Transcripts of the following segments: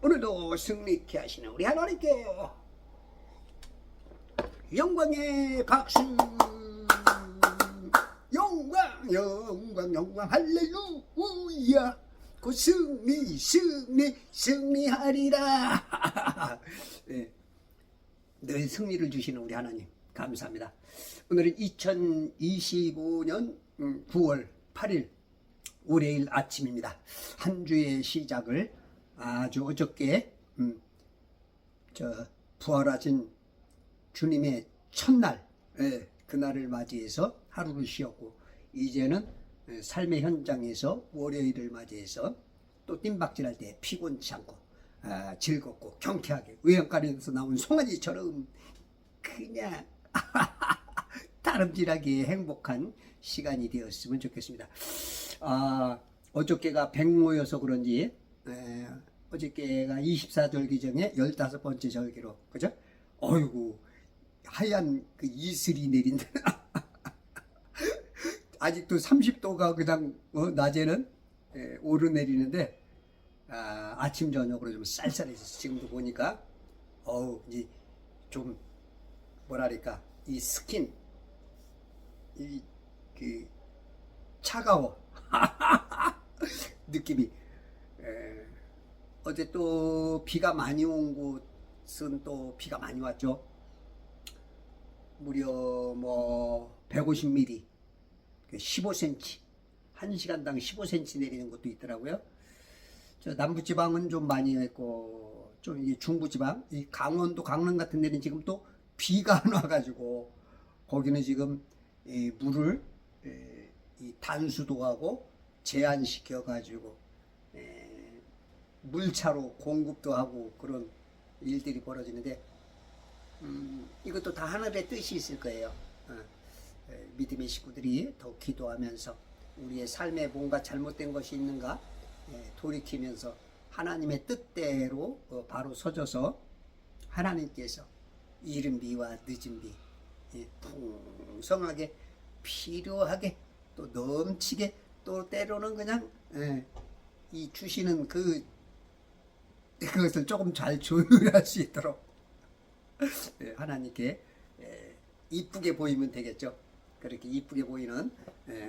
오늘도 승리케 하시는 우리 하나님께 영광의 박수. 영광 영광 영광 할렐루야. 그 승리하리라. 네. 늘 승리를 주시는 우리 하나님 감사합니다. 오늘은 2025년 9월 8일 월요일 아침입니다. 한 주의 시작을 아주 어저께 부활하신 주님의 첫날, 그날을 맞이해서 하루를 쉬었고, 이제는 삶의 현장에서 월요일을 맞이해서 또 뜀박질할 때 피곤치 않고 즐겁고 경쾌하게 외양간에서 나온 송아지처럼 그냥 다름질하게 행복한 시간이 되었으면 좋겠습니다. 어저께가 백모여서 그런지 어저께가 24절기 중에 15번째 절기로, 그죠? 어이구, 하얀 그 이슬이 내린다. 아직도 30도가 그냥 낮에는 오르내리는데 아침 저녁으로 좀 쌀쌀해서 지금도 보니까 이제 좀 뭐랄까, 이 스킨 그 차가워. 느낌이. 어제 또 비가 많이 온 곳은 또 비가 많이 왔죠. 무려 뭐 150mm, 15cm, 1시간당 15cm 내리는 곳도 있더라고요. 저 남부지방은 좀 많이 했고, 좀 이 중부지방, 이 강원도, 강릉 같은 데는 지금 또 비가 안 와가지고 거기는 지금 이 물을 이 단수도 하고 제한시켜가지고 물차로 공급도 하고 그런 일들이 벌어지는데, 이것도 다 하늘의 뜻이 있을 거예요. 믿음의 식구들이 더 기도하면서 우리의 삶에 뭔가 잘못된 것이 있는가 돌이키면서 하나님의 뜻대로 바로 서져서 하나님께서 이른 비와 늦은 비 풍성하게 필요하게 또 넘치게 또 때로는 그냥 이 주시는 그것을 조금 잘 조율할 수 있도록 하나님께 이쁘게 보이면 되겠죠. 그렇게 이쁘게 보이는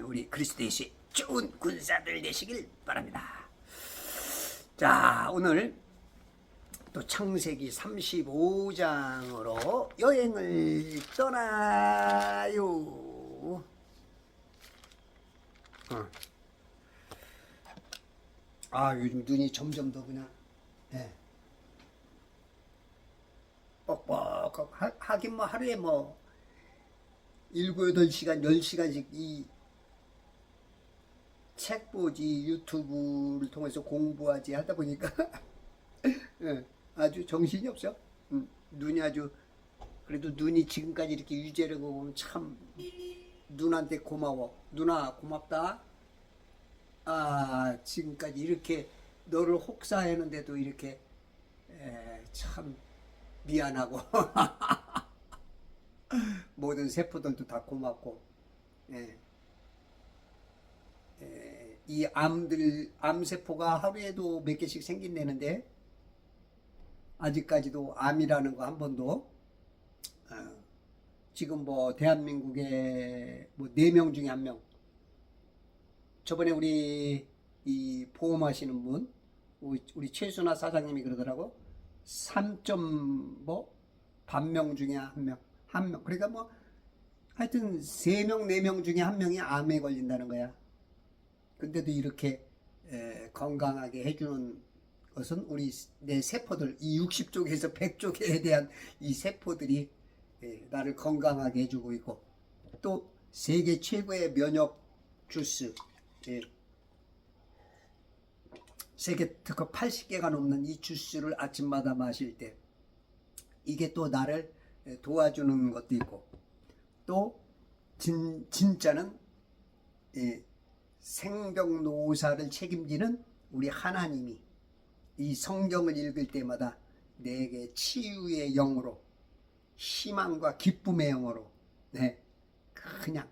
우리 그리스도 예수의 좋은 군사들 되시길 바랍니다. 자, 오늘 또 창세기 35장으로 여행을 떠나요. 요즘 눈이 점점 더 그냥 뻑뻑 하긴 뭐 하루에 뭐 7, 8시간, 10시간씩 이 책 보지, 유튜브를 통해서 공부하지 하다 보니까 아주 정신이 없어. 눈이 아주, 그래도 눈이 지금까지 이렇게 유지하려고 보면 참 누나한테 고마워. 누나 고맙다. 지금까지 이렇게 너를 혹사했는데도 이렇게 참 미안하고 모든 세포들도 다 고맙고, 이 암세포가 하루에도 몇 개씩 생긴다는데 아직까지도 암이라는 거 한 번도 지금 뭐 대한민국에 뭐 4명 중에 1명, 저번에 우리 이 보험하시는 분 우리 최순아 사장님이 그러더라고. 3.반명 중에 1명, 그러니까 뭐 하여튼 3명 4명 중에 1명이 암에 걸린다는 거야. 근데도 이렇게 건강하게 해주는 것은 우리 내 세포들, 이 60쪽에서 100쪽에 대한 이 세포들이 나를 건강하게 해주고 있고, 또 세계 최고의 면역 주스, 세계 특허 80개가 넘는 이 주스를 아침마다 마실 때 이게 또 나를 도와주는 것도 있고, 또 진짜는 생병노사를 책임지는 우리 하나님이 이 성경을 읽을 때마다 내게 치유의 영으로, 희망과 기쁨의 영으로 그냥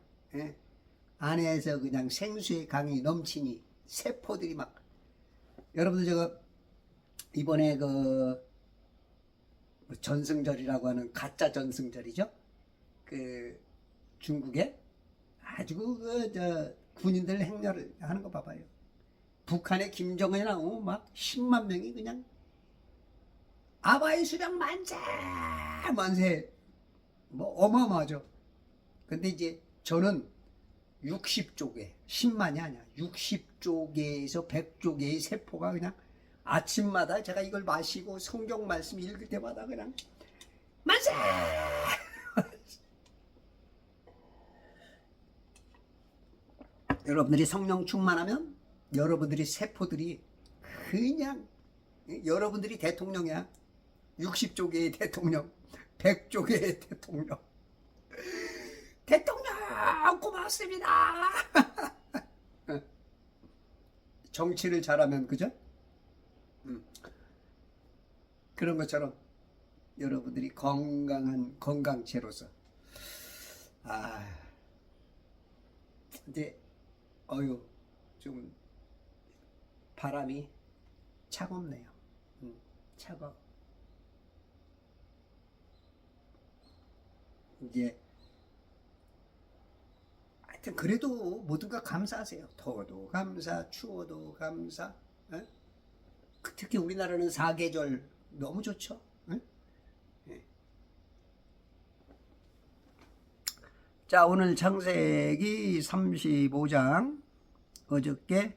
안에서 그냥 생수의 강이 넘치니 세포들이 막, 여러분들 이번에 그 전승절이라고 하는 가짜 전승절이죠. 그 중국에 아주 군인들 행렬을 하는 거 봐봐요. 북한의 김정은이 나오고 막 10만 명이 그냥 아바이 수령 만세 만세 뭐 어마어마하죠. 근데 이제 저는 60조개 10만이 아니야. 60조개에서 100조개의 세포가 그냥 아침마다 제가 이걸 마시고 성경 말씀 읽을 때마다 그냥 만세! 여러분들이 성령 충만하면 여러분들이 세포들이 그냥 여러분들이 대통령이야. 60조개의 대통령, 100조개의 대통령. 대통령 고맙습니다. 정치를 잘하면 그죠? 그런 것처럼 여러분들이 건강한 건강체로서 근데 좀 바람이 차갑네요. 차가워. 이제 하여튼 그래도 모두가 감사하세요. 더워도 감사, 추워도 감사. 에? 특히 우리나라는 사계절 너무 좋죠. 에? 예. 자, 오늘 창세기 35장 어저께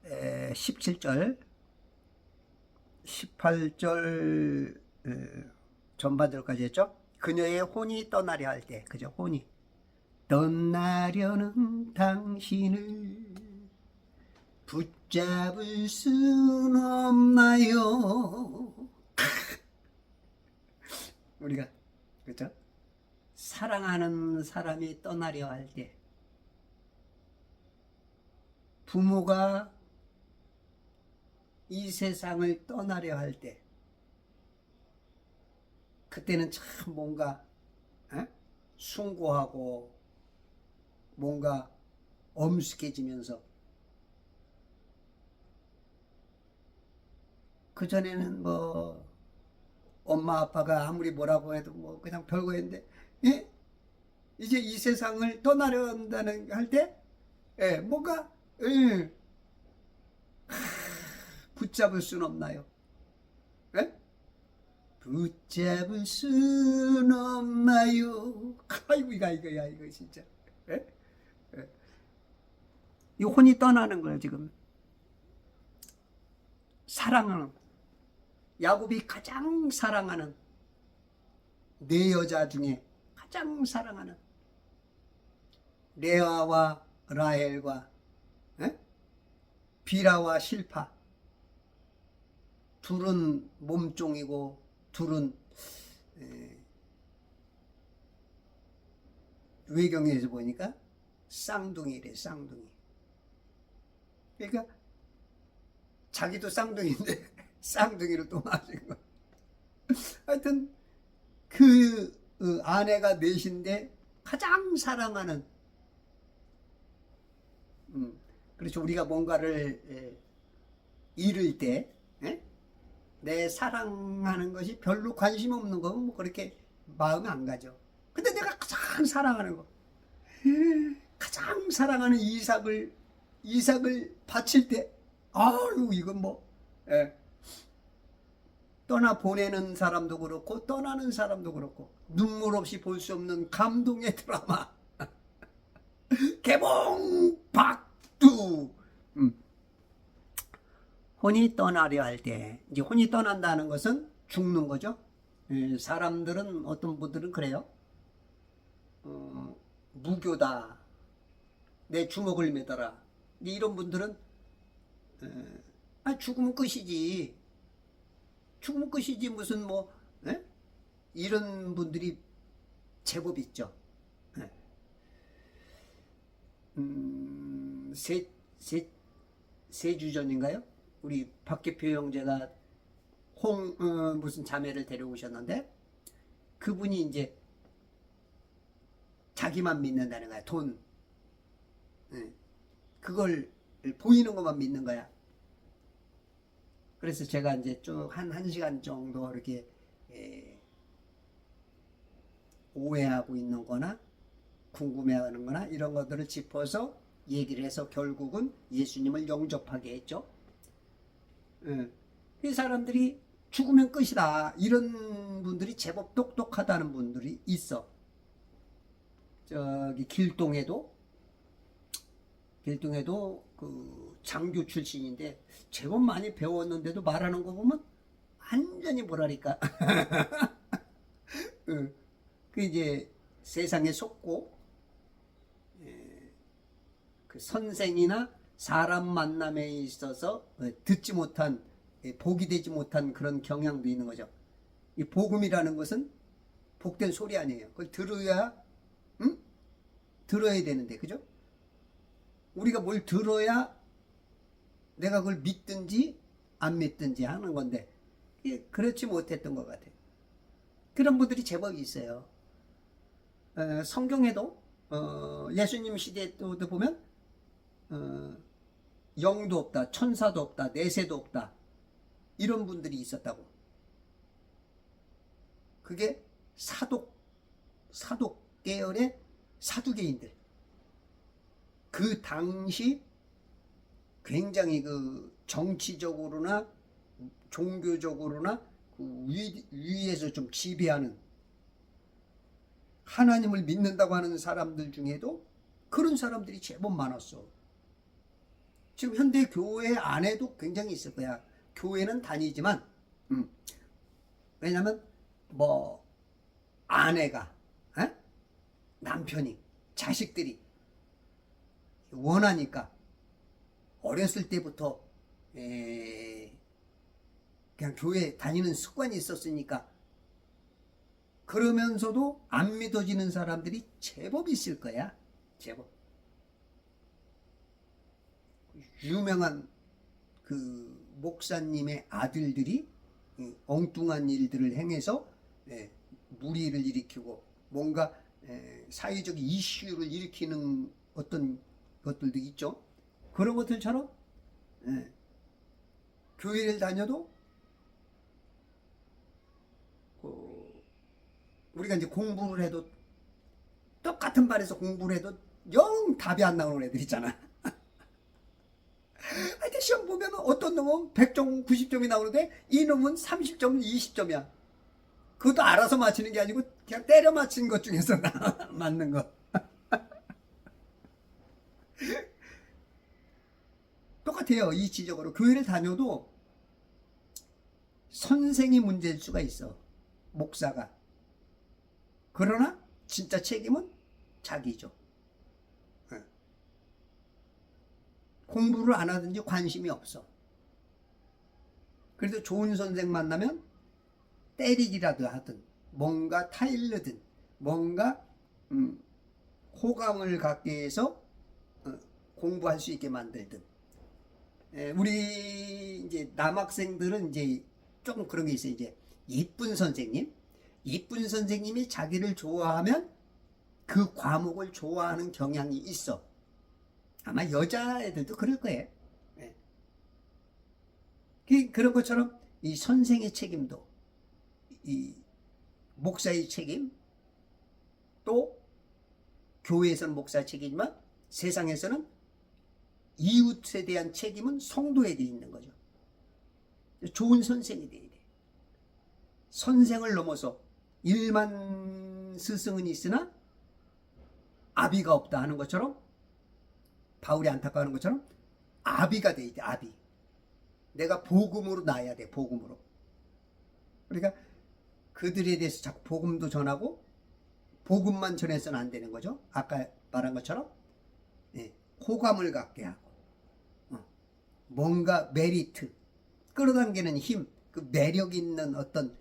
17절 18절 전반절까지 했죠. 그녀의 혼이 떠나려 할 때, 그죠? 혼이 떠나려는 당신을 붙잡을 순 없나요? 우리가 그죠? 사랑하는 사람이 떠나려 할 때, 부모가 이 세상을 떠나려 할 때, 그때는 참 뭔가 숭고하고 뭔가 엄숙해지면서, 그전에는 뭐 엄마 아빠가 아무리 뭐라고 해도 뭐 그냥 별거 했는데, 예? 이제 이 세상을 떠나려 한다는 할 때, 예, 뭔가 붙잡을 순 없나요? 예? 붙잡을 순 없나요? 아이고 이거 진짜. 예? 예. 이 혼이 떠나는 거예요 지금. 사랑하는, 야곱이 가장 사랑하는 네 여자 중에 가장 사랑하는 레아와 라헬과 비라와 실파, 둘은 몸종이고 둘은 외경에서 보니까 쌍둥이래. 쌍둥이. 그러니까 자기도 쌍둥이인데 쌍둥이로 또 맞은 거. 하여튼 그 아내가 넷인데 가장 사랑하는, 그렇죠. 우리가 뭔가를 잃을 때 내 사랑하는 것이 별로 관심 없는 거면 뭐 그렇게 마음이 안 가죠. 근데 내가 가장 사랑하는 거, 가장 사랑하는 이삭을 바칠 때, 아유 이건 뭐 떠나 보내는 사람도 그렇고 떠나는 사람도 그렇고 눈물 없이 볼 수 없는 감동의 드라마 개봉 박두. 혼이 떠나려 할 때, 이제 혼이 떠난다는 것은 죽는 거죠. 사람들은, 어떤 분들은 그래요. 무교다, 내 주먹을 매더라. 이런 분들은 죽으면 끝이지. 죽으면 끝이지 무슨 뭐 이런 분들이 제법 있죠. 세 주 전인가요? 우리 박계표 형제가 무슨 자매를 데려오셨는데, 그분이 이제 자기만 믿는다는 거야. 돈. 그걸 보이는 것만 믿는 거야. 그래서 제가 이제 쭉 한 시간 정도 이렇게 오해하고 있는 거나 궁금해하는 거나 이런 것들을 짚어서 얘기를 해서 결국은 예수님을 영접하게 했죠. 이 사람들이 죽으면 끝이다. 이런 분들이 제법 똑똑하다는 분들이 있어. 저기 길동에도 그 장교 출신인데 제법 많이 배웠는데도 말하는 거 보면 완전히 뭐라니까. 그 이제 세상에 속고 그 선생이나 사람 만남에 있어서 듣지 못한, 복이 되지 못한 그런 경향도 있는 거죠. 이 복음이라는 것은 복된 소리 아니에요. 그걸 들어야 들어야 되는데, 그죠? 우리가 뭘 들어야 내가 그걸 믿든지 안 믿든지 하는 건데 그렇지 못했던 것 같아요. 그런 분들이 제법 있어요. 성경에도 예수님 시대 때도 보면 영도 없다, 천사도 없다, 내세도 없다, 이런 분들이 있었다고. 그게 사독 계열의 사두개인들. 그 당시 굉장히 그 정치적으로나 종교적으로나 그 위에서 좀 지배하는, 하나님을 믿는다고 하는 사람들 중에도 그런 사람들이 제법 많았어. 지금 현대 교회 안에도 굉장히 있을 거야. 교회는 다니지만 왜냐면 뭐 아내가 남편이 자식들이 원하니까 어렸을 때부터 그냥 교회 다니는 습관이 있었으니까, 그러면서도 안 믿어지는 사람들이 제법 있을 거야. 제법. 유명한 그 목사님의 아들들이 엉뚱한 일들을 행해서 무리를 일으키고 뭔가 사회적 이슈를 일으키는 어떤 것들도 있죠. 그런 것들처럼 교회를 다녀도 우리가 이제 공부를 해도 똑같은 반에서 공부를 해도 영 답이 안 나오는 애들 있잖아. 하여튼 시험 보면 어떤 놈은 100점 90점이 나오는데 이 놈은 30점 20점이야. 그것도 알아서 맞히는 게 아니고 그냥 때려 맞힌 것 중에서 맞는 거. 똑같아요. 이치적으로 교회를 다녀도 선생이 문제일 수가 있어. 목사가. 그러나 진짜 책임은 자기죠. 공부를 안 하든지 관심이 없어. 그래도 좋은 선생 만나면 때리기라도 하든 뭔가 타일르든 뭔가 호감을 갖게 해서 공부할 수 있게 만들든. 우리 이제 남학생들은 이제 조금 그런 게 있어요. 이제 이쁜 선생님이 자기를 좋아하면 그 과목을 좋아하는 경향이 있어. 아마 여자애들도 그럴 거예요. 그런 것처럼 이 선생의 책임도, 이 목사의 책임, 또 교회에서는 목사의 책임이지만 세상에서는 이웃에 대한 책임은 성도에게 있는 거죠. 좋은 선생이 돼야 돼. 선생을 넘어서 일만 스승은 있으나 아비가 없다 하는 것처럼, 바울이 안타까워하는 것처럼 아비가 돼야 돼. 아비. 내가 복음으로 나야 돼. 복음으로. 그러니까 그들에 대해서 자꾸 복음도 전하고 복음만 전해서는 안 되는 거죠. 아까 말한 것처럼 호감을 갖게 하고 뭔가 메리트, 끌어당기는 힘, 그 매력 있는 어떤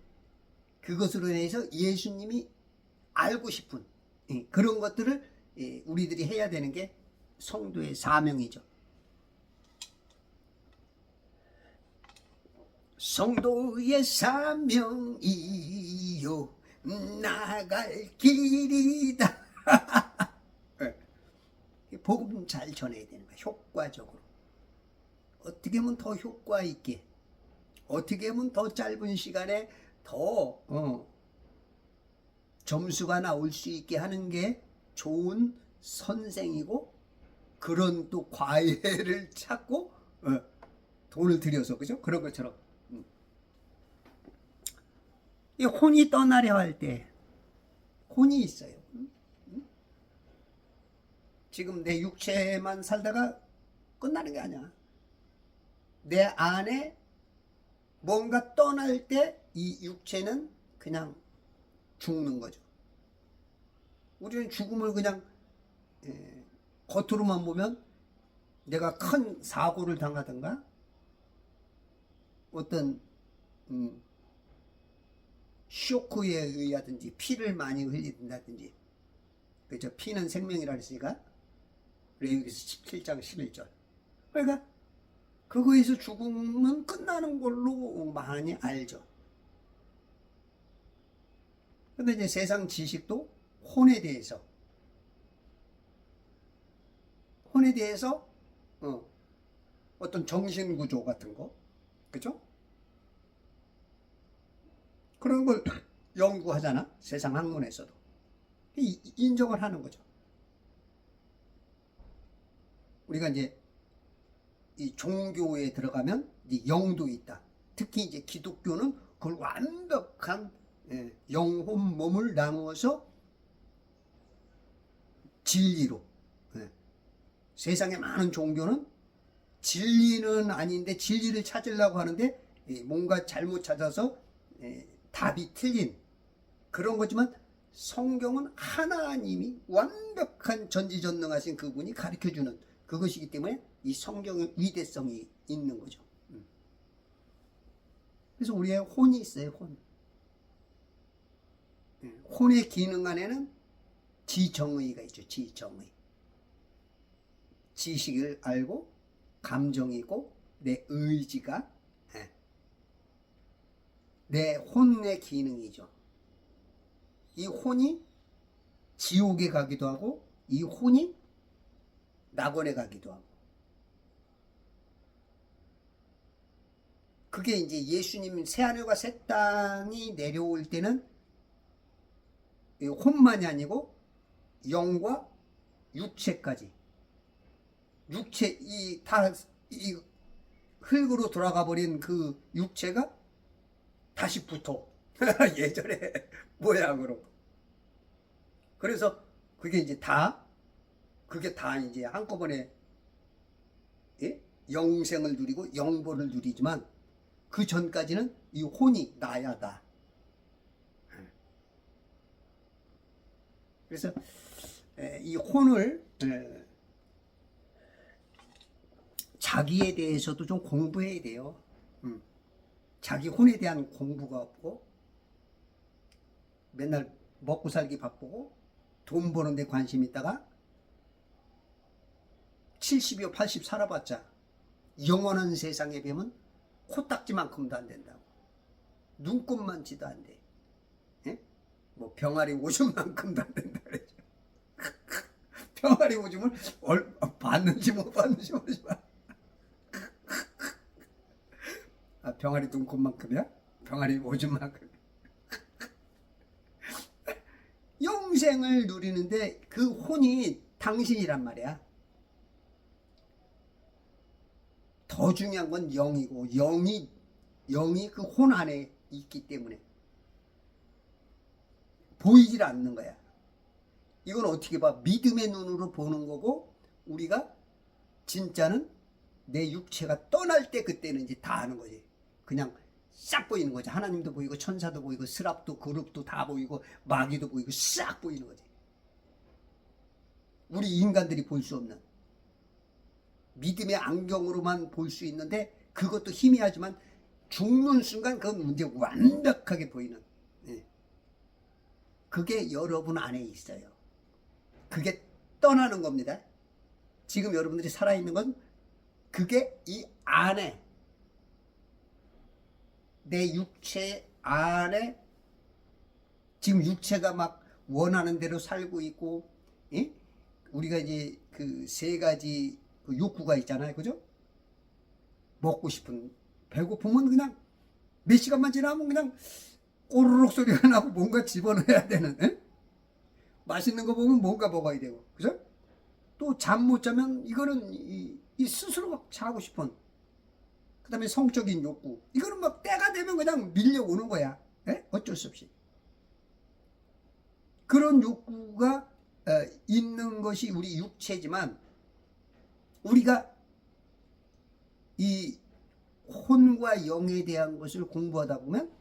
그것으로 인해서 예수님이 알고 싶은 그런 것들을 우리들이 해야 되는 게 성도의 사명이죠. 성도의 사명이요 나갈 길이다. 복음 잘 전해야 되는 거야. 효과적으로. 어떻게 하면 더 효과 있게 어떻게 하면 더 짧은 시간에 더 점수가 나올 수 있게 하는 게 좋은 선생이고, 그런 또 과외를 찾고 돈을 들여서, 그죠? 그런 것처럼 이 혼이 떠나려 할 때 혼이 있어요. 지금 내 육체만 살다가 끝나는 게 아니야. 내 안에 뭔가 떠날 때 이 육체는 그냥 죽는 거죠. 우리는 죽음을 그냥 겉으로만 보면 내가 큰 사고를 당하든가 어떤 쇼크에 의하든지 피를 많이 흘린다든지, 그죠? 피는 생명이라 했으니까 레위기서 17장 11절. 그러니까 그거에서 죽음은 끝나는 걸로 많이 알죠. 근데 이제 세상 지식도 혼에 대해서 어떤 정신구조 같은 거, 그죠? 그런 걸 연구하잖아, 세상 학문에서도. 인정을 하는 거죠. 우리가 이제 이 종교에 들어가면 이제 영도 있다. 특히 이제 기독교는 그걸 완벽한 영혼 몸을 나누어서 진리로, 세상에 많은 종교는 진리는 아닌데 진리를 찾으려고 하는데 뭔가 잘못 찾아서 답이 틀린 그런 거지만, 성경은 하나님이 완벽한 전지전능하신 그분이 가르쳐주는 그것이기 때문에 이 성경의 위대성이 있는 거죠. 그래서 우리의 혼이 있어요. 혼의 기능 안에는 지정의가 있죠. 지정의. 지식을 알고 감정이고 내 의지가 내 혼의 기능이죠. 이 혼이 지옥에 가기도 하고 이 혼이 낙원에 가기도 하고, 그게 이제 예수님 새하늘과 새 땅이 내려올 때는 혼만이 아니고 영과 육체까지, 육체 이 흙으로 돌아가 버린 그 육체가 다시 붙어 예전에 모양으로. 그래서 그게 다 이제 한꺼번에 영생을 누리고 영보를 누리지만, 그 전까지는 이 혼이 나야 나. 그래서 이 혼을 자기에 대해서도 좀 공부해야 돼요. 자기 혼에 대한 공부가 없고 맨날 먹고 살기 바쁘고 돈 버는 데 관심 있다가 70여 80 살아봤자 영원한 세상에 뵈면 코딱지만큼도 안 된다고. 눈곱만치도 안 돼. 뭐 병아리 오줌만큼도 안 된다 그러죠. 병아리 오줌을 봤는지 못 봤는지 모르지만 병아리 눈곱만큼이야? 병아리 오줌만큼. 영생을 누리는데 그 혼이 당신이란 말이야. 더 중요한 건 영이고, 영이 그 혼 안에 있기 때문에 보이질 않는 거야. 이건 어떻게 봐? 믿음의 눈으로 보는 거고, 우리가 진짜는 내 육체가 떠날 때 그때는 이제 다 아는 거지. 그냥 싹 보이는 거지. 하나님도 보이고 천사도 보이고 스랍도 그룹도 다 보이고 마귀도 보이고 싹 보이는 거지. 우리 인간들이 볼 수 없는 믿음의 안경으로만 볼 수 있는데, 그것도 희미하지만 죽는 순간 그건 이제 완벽하게 보이는, 그게 여러분 안에 있어요. 그게 떠나는 겁니다. 지금 여러분들이 살아있는 건 그게 이 안에, 내 육체 안에 지금 육체가 막 원하는 대로 살고 있고, 우리가 이제 그 세 가지 그 욕구가 있잖아요. 그죠? 먹고 싶은, 배고프면 그냥 몇 시간만 지나면 그냥 꼬르륵 소리가 나고 뭔가 집어넣어야 되는, 에? 맛있는 거 보면 뭔가 먹어야 되고, 그죠? 또 잠 못 자면 이거는 이 스스로 막 자고 싶은, 그 다음에 성적인 욕구, 이거는 막 때가 되면 그냥 밀려오는 거야. 에? 어쩔 수 없이. 그런 욕구가 있는 것이 우리 육체지만, 우리가 이 혼과 영에 대한 것을 공부하다 보면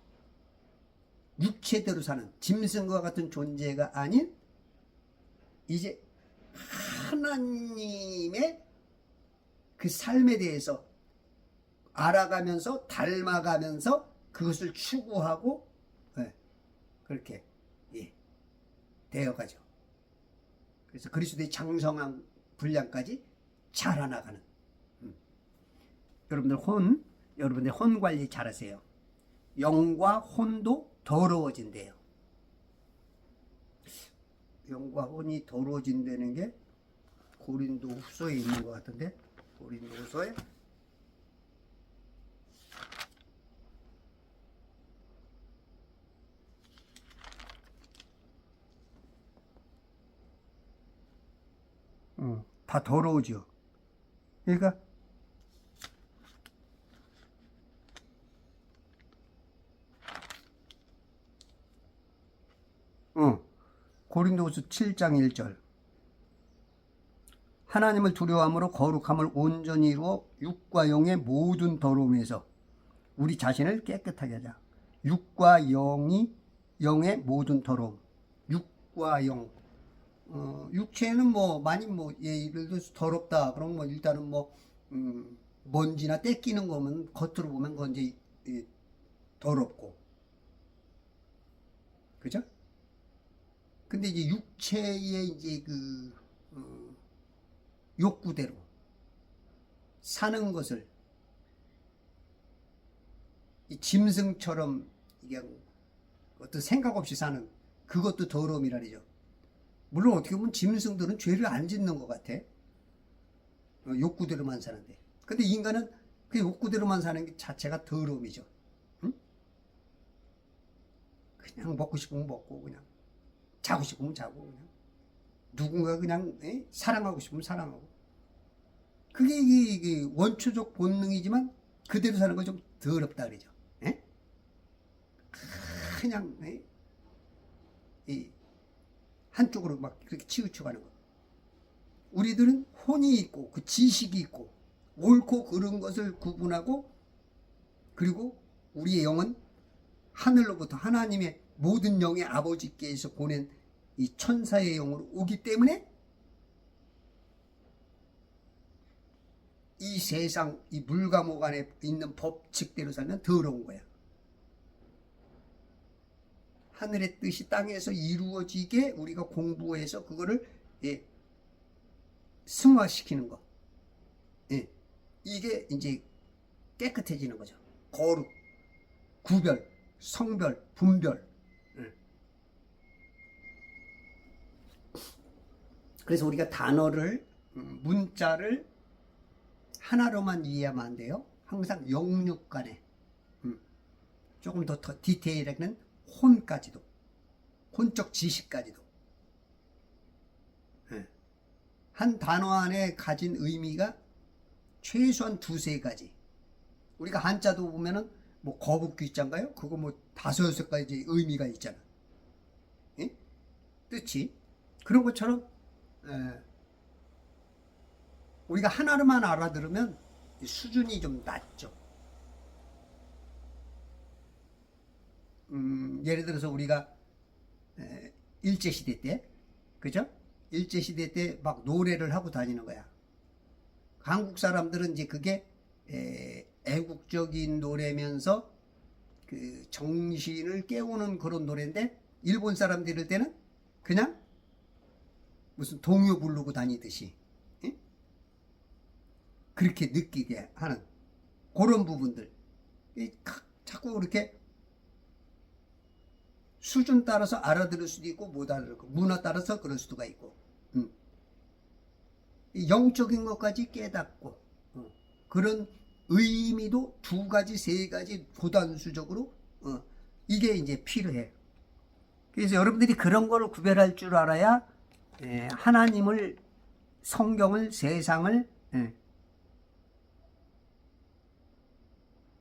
육체대로 사는 짐승과 같은 존재가 아닌 이제 하나님의 그 삶에 대해서 알아가면서 닮아가면서 그것을 추구하고, 그렇게 되어가죠. 그래서 그리스도의 장성한 분량까지 자라나가는. 여러분들 혼 관리 잘하세요. 영과 혼도 더러워진대요. 영과 혼이 더러워진다는 게 고린도 후서에 있는 것 같은데, 고린도 후서에 다 더러우죠. 그러니까 고린도후서 7장 1절, 하나님을 두려워함으로 거룩함을 온전히 이루어 육과 영의 모든 더러움에서 우리 자신을 깨끗하게 하자. 육과 영의 모든 더러움. 육과 영. 육체는 뭐 많이 예를 들어서 더럽다 그러면 뭐 일단은 먼지나 때 끼는 거면 겉으로 보면 그건 이제 더럽고, 그죠? 근데 이제 육체의 이제 욕구대로 사는 것을 이 짐승처럼 그냥 어떤 생각 없이 사는 그것도 더러움이라죠. 물론 어떻게 보면 짐승들은 죄를 안 짓는 것 같아. 욕구대로만 사는데. 근데 인간은 그 욕구대로만 사는 게 자체가 더러움이죠. 응? 그냥 먹고 싶으면 먹고, 그냥 자고 싶으면 자고, 그냥 누군가 그냥 사랑하고 싶으면 사랑하고. 그게 이게 원초적 본능이지만 그대로 사는 건 좀 더럽다 그러죠. 에? 그냥 한쪽으로 막 그렇게 치우쳐가는 거. 우리들은 혼이 있고 그 지식이 있고 옳고 그른 것을 구분하고, 그리고 우리의 영은 하늘로부터 하나님의 모든 영의 아버지께서 보낸 이 천사의 영으로 오기 때문에 이 세상 이 물감옥 안에 있는 법칙대로 살면 더러운 거야. 하늘의 뜻이 땅에서 이루어지게 우리가 공부해서 그거를 승화시키는 거. 이게 이제 깨끗해지는 거죠. 거룩, 구별, 성별, 분별. 그래서 우리가 단어를, 문자를 하나로만 이해하면 안 돼요. 항상 영육간에 조금 더 디테일하게는 혼까지도, 혼적 지식까지도. 한 단어 안에 가진 의미가 최소한 두세 가지. 우리가 한자도 보면은 거북귀자인가요? 그거 다섯 여섯 가지 의미가 있잖아. 뜻이. 그런 것처럼 우리가 하나로만 알아들으면 수준이 좀 낮죠. 예를 들어서 우리가 일제시대 때, 그죠? 일제시대 때 막 노래를 하고 다니는 거야. 한국 사람들은 이제 그게 애국적인 노래면서 그 정신을 깨우는 그런 노래인데, 일본 사람들 이럴 때는 그냥 무슨 동요 부르고 다니듯이 그렇게 느끼게 하는 그런 부분들. 자꾸 그렇게 수준 따라서 알아들을 수도 있고 못 알아듣고, 문화 따라서 그럴 수도 있고, 영적인 것까지 깨닫고 그런 의미도 두 가지, 세 가지 고단수적으로 이게 이제 필요해. 그래서 여러분들이 그런 거를 구별할 줄 알아야 하나님을, 성경을, 세상을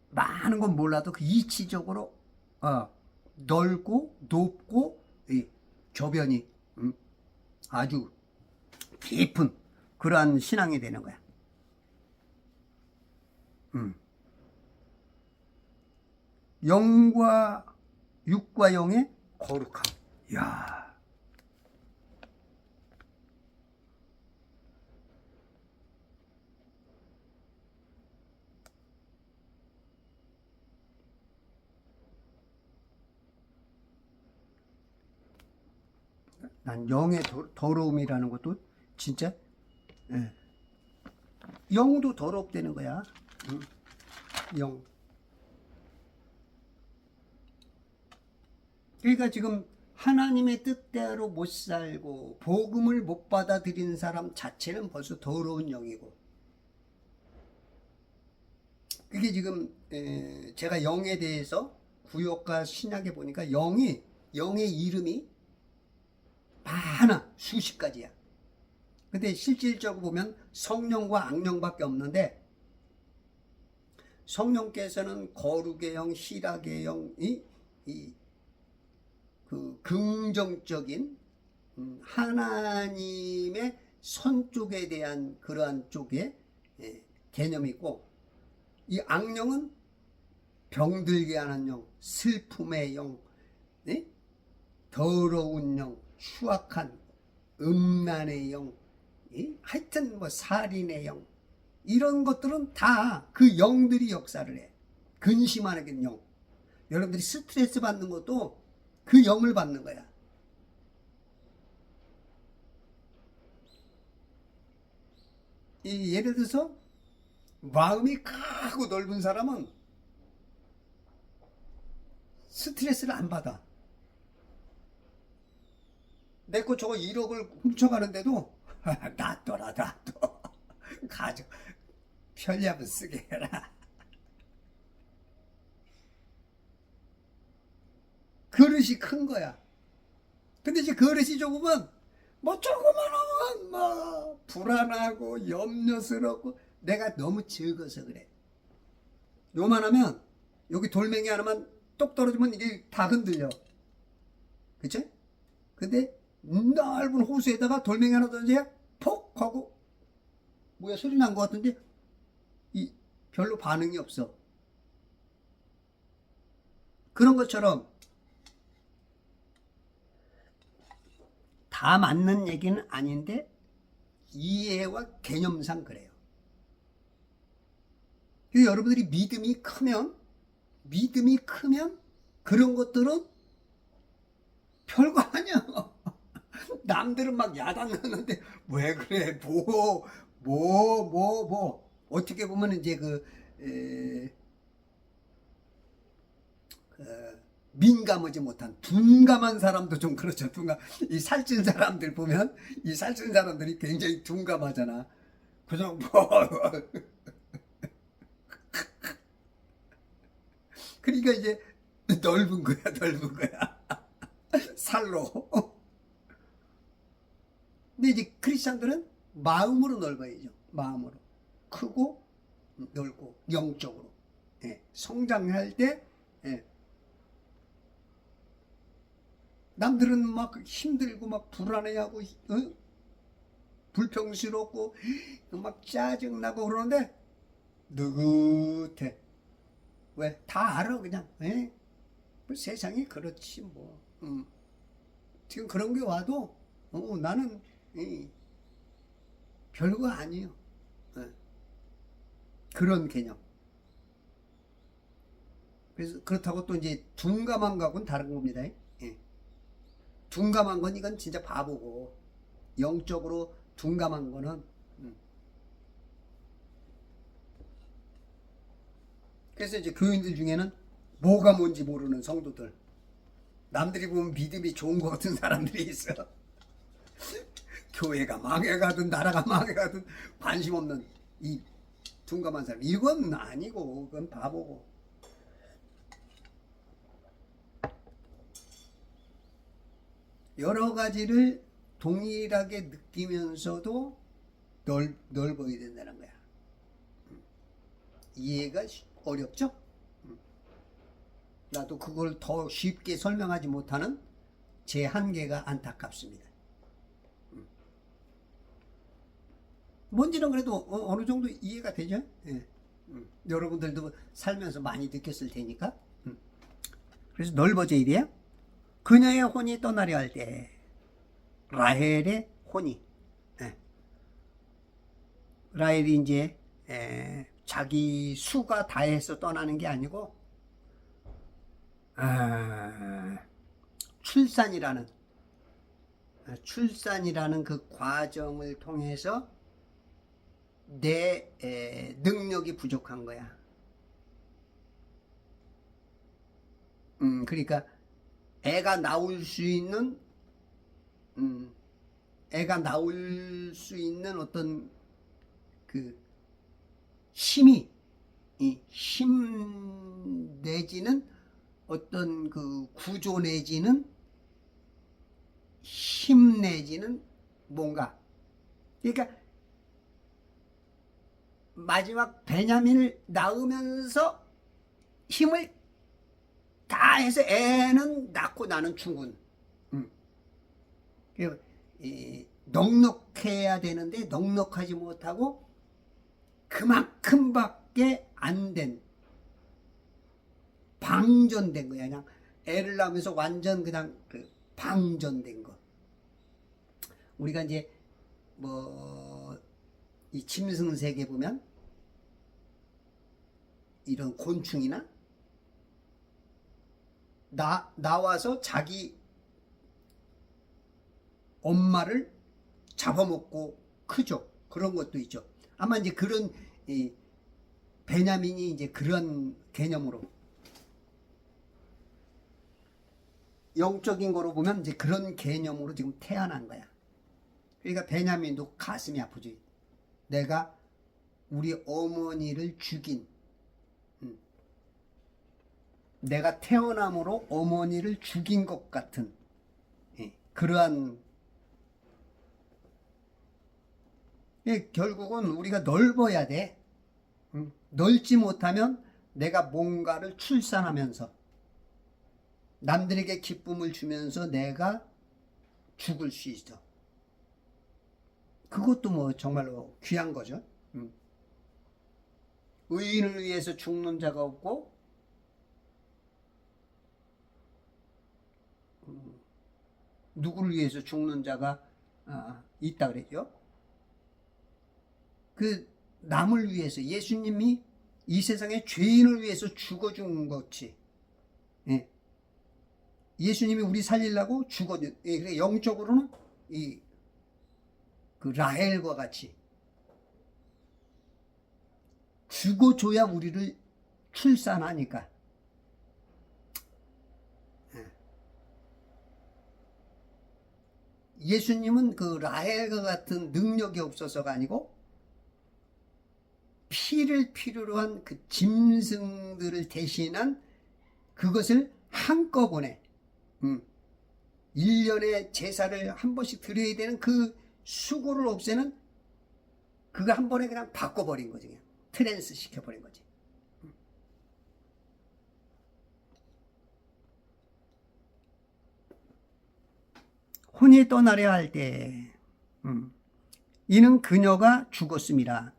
많은 건 몰라도 그 이치적으로 넓고 높고 저변이 아주 깊은 그러한 신앙이 되는 거야. 영과 육과 영의 거룩함. 야. 난 영의 더러움이라는 것도 진짜 영도 더럽다는 거야. 영. 그러니까 지금 하나님의 뜻대로 못 살고 복음을 못 받아들이는 사람 자체는 벌써 더러운 영이고, 그게 지금 제가 영에 대해서 구약과 신약에 보니까 영의 이름이 많아. 수십 가지야. 근데 실질적으로 보면 성령과 악령밖에 없는데, 성령께서는 거룩의 영, 희락의 영이 그 긍정적인 하나님의 선 쪽에 대한 그러한 쪽의 개념이 있고, 이 악령은 병들게 하는 영, 슬픔의 영, 더러운 영, 추악한 음란의 영, 하여튼 뭐 살인의 영, 이런 것들은 다 그 영들이 역사를 해. 근심하는 영. 여러분들이 스트레스 받는 것도 그 영을 받는 거야. 예를 들어서 마음이 크고 넓은 사람은 스트레스를 안 받아. 내 거 저거 1억을 훔쳐가는데도 놔둬라. 가져. 편리하면 쓰게 해라. 그릇이 큰 거야. 근데 이제 그릇이 좁으면 뭐 조그만하면 뭐 불안하고 염려스럽고, 내가 너무 적어서 그래. 요만하면 여기 돌멩이 하나만 똑 떨어지면 이게 다 흔들려. 그치? 근데 넓은 호수에다가 돌멩이 하나 던져야 폭 하고 뭐야 소리 난 것 같은데 별로 반응이 없어. 그런 것처럼 다 맞는 얘기는 아닌데 이해와 개념상 그래요. 여러분들이 믿음이 크면 그런 것들은 별거 아니야. 남들은 막 야단하는데 왜 그래? 어떻게 보면 이제 민감하지 못한 둔감한 사람도 좀 그렇죠. 이 살찐 사람들 보면 이 살찐 사람들이 굉장히 둔감하잖아. 그냥 그러니까 이제 넓은 거야. 살로. 근데 이제 크리스찬들은 마음으로 넓어야죠. 마음으로. 크고 넓고 영적으로. 성장할 때 남들은 막 힘들고 막 불안해하고 불평스럽고 막 짜증나고 그러는데 느긋해. 왜? 다 알아 그냥. 뭐 세상이 그렇지 뭐. 지금 그런 게 와도 나는 별거 아니에요. 그런 개념. 그래서 그렇다고 또 이제 둔감한 거하고는 다른 겁니다. 둔감한 건 이건 진짜 바보고, 영적으로 둔감한 거는 그래서 이제 교인들 중에는 뭐가 뭔지 모르는 성도들, 남들이 보면 믿음이 좋은 것 같은 사람들이 있어. 교회가 망해가든 나라가 망해가든 관심 없는 이 둔감한 사람. 이건 아니고 그건 바보고. 여러 가지를 동일하게 느끼면서도 넓어야 된다는 거야. 이해가 어렵죠? 나도 그걸 더 쉽게 설명하지 못하는 제 한계가 안타깝습니다. 뭔지는 그래도 어느 정도 이해가 되죠? 예. 여러분들도 살면서 많이 느꼈을 테니까. 그래서 넓어져야 돼요. 그녀의 혼이 떠나려 할 때, 라헬의 혼이, 예. 라헬이 이제 자기 수가 다해서 떠나는 게 아니고 출산이라는 그 과정을 통해서 내 능력이 부족한 거야. 그러니까 애가 나올 수 있는 어떤 그 힘 내지는 어떤 그 구조 내지는 힘 내지는 뭔가, 그러니까 마지막 베냐민을 낳으면서 힘을 다 해서 애는 낳고 나는 죽은. 넉넉해야 되는데 넉넉하지 못하고 그만큼밖에 안 된, 방전된 거야. 그냥 애를 낳으면서 완전 그냥 방전된 거. 우리가 이제 이 짐승 세계 보면 이런 곤충이나 나와서 자기 엄마를 잡아먹고 크죠. 그런 것도 있죠. 아마 이제 그런 베냐민이 이제 그런 개념으로, 영적인 거로 보면 이제 그런 개념으로 지금 태어난 거야. 그러니까 베냐민도 가슴이 아프지. 내가 우리 어머니를 죽인, 내가 태어남으로 어머니를 죽인 것 같은 그러한, 결국은 우리가 넓어야 돼. 넓지 못하면 내가 뭔가를 출산하면서 남들에게 기쁨을 주면서 내가 죽을 수 있어. 그것도 정말로 귀한 거죠. 의인을 위해서 죽는 자가 없고 누구를 위해서 죽는 자가 있다 그랬죠. 그 남을 위해서, 예수님이 이 세상에 죄인을 위해서 죽어준 것이, 예수님이 우리 살리려고 죽어준, 영적으로는 그 라헬과 같이 죽어줘야 우리를 출산하니까. 예수님은 그 라헬과 같은 능력이 없어서가 아니고 피를 필요로 한 그 짐승들을 대신한 그것을 한꺼번에 1년에 제사를 한 번씩 드려야 되는 그 수고를 없애는, 그거 한 번에 그냥 바꿔버린 거지. 그냥 트랜스 시켜버린 거지. 혼이 떠나려 할 때, 이는 그녀가 죽었습니다.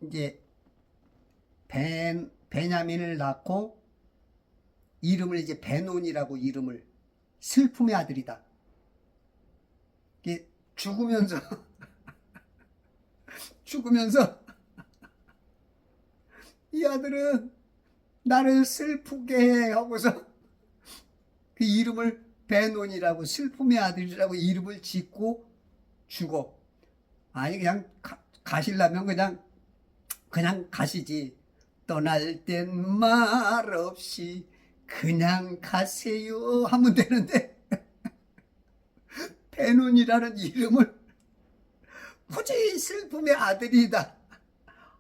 이제 베냐민을 낳고 이름을 이제 베논이라고, 이름을 슬픔의 아들이다. 죽으면서 이 아들은 나를 슬프게 해 하고서 그 이름을 베논이라고, 슬픔의 아들이라고 이름을 짓고 죽어. 아니 그냥 가시려면 그냥 가시지. 떠날 땐 말 없이 그냥 가세요 하면 되는데 베논이라는 이름을 도저히 슬픔의 아들이다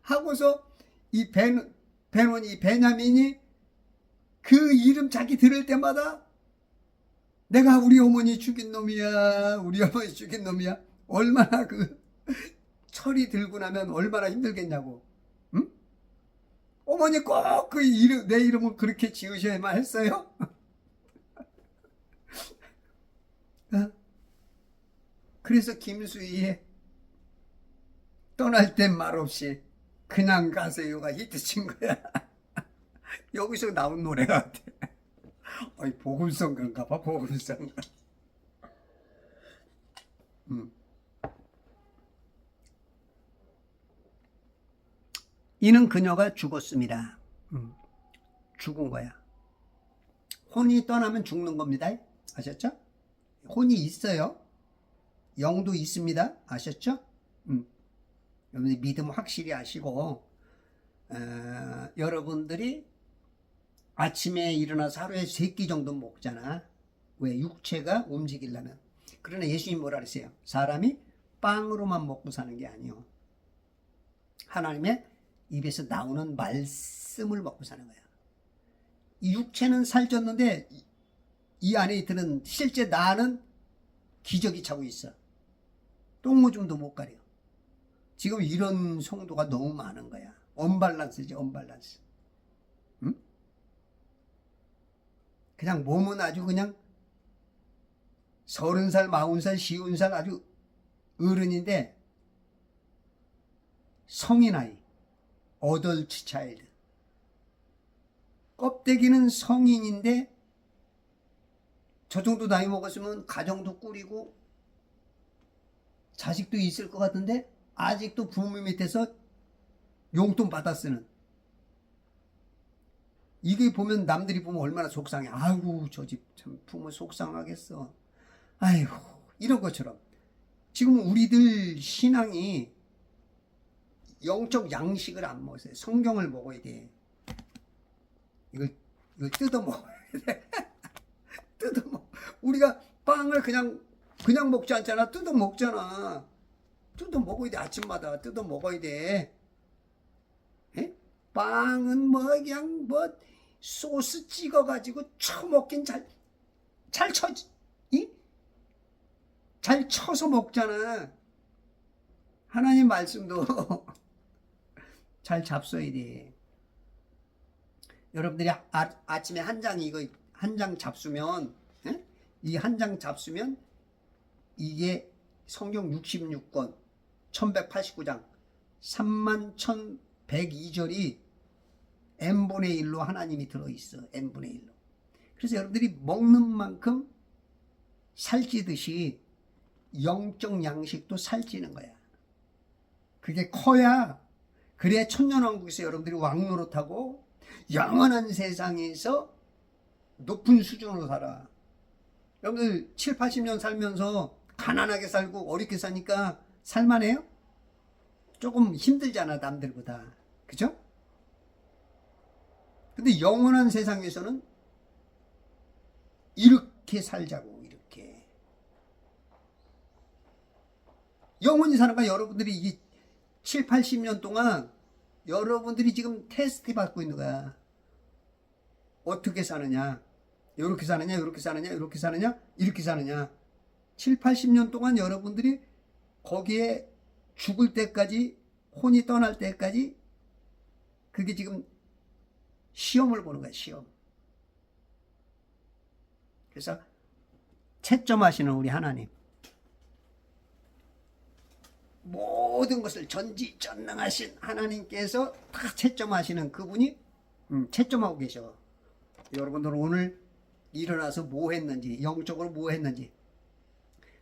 하고서 이 베논이 베냐민이 그 이름 자기 들을 때마다 내가 우리 어머니 죽인 놈이야, 우리 어머니 죽인 놈이야. 얼마나 그 철이 들고 나면 얼마나 힘들겠냐고. 응? 어머니 꼭 그 이름, 내 이름을 그렇게 지으셔야만 했어요. 그래서 김수희의 떠날 땐 말없이 그냥 가세요가 히트친 거야. 여기서 나온 노래 같아. 어이, 복음성 그런가 봐, 복음성. 이는 그녀가 죽었습니다. 죽은 거야. 혼이 떠나면 죽는 겁니다. 아셨죠? 혼이 있어요. 영도 있습니다. 아셨죠? 여러분들 믿음 확실히 아시고, 여러분들이 아침에 일어나서 하루에 3끼 정도 먹잖아. 왜? 육체가 움직이려면. 그러나 예수님 뭐라 그랬어요? 사람이 빵으로만 먹고 사는 게 아니요. 하나님의 입에서 나오는 말씀을 먹고 사는 거야. 이 육체는 살쪘는데 이 안에 들은 실제 나는 기저귀 차고 있어. 똥오줌도 못 가려. 지금 이런 성도가 너무 많은 거야. 언밸런스지, 언밸런스. 응? 그냥 몸은 아주 그냥 30살, 40살, 50살 아주 어른인데 성인 아이, 어덜트 차일드. 껍데기는 성인인데 저 정도 나이 먹었으면 가정도 꾸리고 자식도 있을 것 같은데 아직도 부모 밑에서 용돈 받아 쓰는. 이게 보면 남들이 보면 얼마나 속상해. 아이고 저 집 참 부모 속상하겠어. 아이고 이런 것처럼 지금 우리들 신앙이 영적 양식을 안 먹어요. 성경을 먹어야 돼. 이걸 뜯어 먹어야 돼. 뜯어 먹. 우리가 빵을 그냥 먹지 않잖아. 뜯어 먹잖아. 뜯어 먹어야 돼. 아침마다 뜯어 먹어야 돼. 에? 빵은 뭐 그냥 뭐 소스 찍어가지고 쳐먹긴 잘 쳐서 먹잖아. 하나님 말씀도 잘 잡숴야 돼. 여러분들이 아침에 한 장 잡수면, 이 한 장 잡수면 이게 성경 66권 1189장 31,102절이 n분의 1로 하나님이 들어있어. n분의 1로. 그래서 여러분들이 먹는 만큼 살찌듯이 영적 양식도 살찌는 거야. 그게 커야 그래야 천년왕국에서 여러분들이 왕노릇하고 영원한 세상에서 높은 수준으로 살아. 여러분들 7, 80년 살면서 가난하게 살고 어렵게 사니까 살만해요? 조금 힘들잖아, 남들보다. 그죠? 근데 영원한 세상에서는 이렇게 살자고, 이렇게. 영원히 사는 거야. 여러분들이 이게 7, 80년 동안 여러분들이 지금 테스트 받고 있는 거야. 어떻게 사느냐? 이렇게 사느냐? 이렇게 사느냐? 이렇게 사느냐? 이렇게 사느냐? 7, 80년 동안 여러분들이 거기에 죽을 때까지, 혼이 떠날 때까지 그게 지금 시험을 보는 거야, 시험. 그래서 채점하시는 우리 하나님. 모든 것을 전지전능하신 하나님께서 다 채점하시는 그분이 채점하고 계셔. 여러분들은 오늘 일어나서 뭐 했는지, 영적으로 뭐 했는지,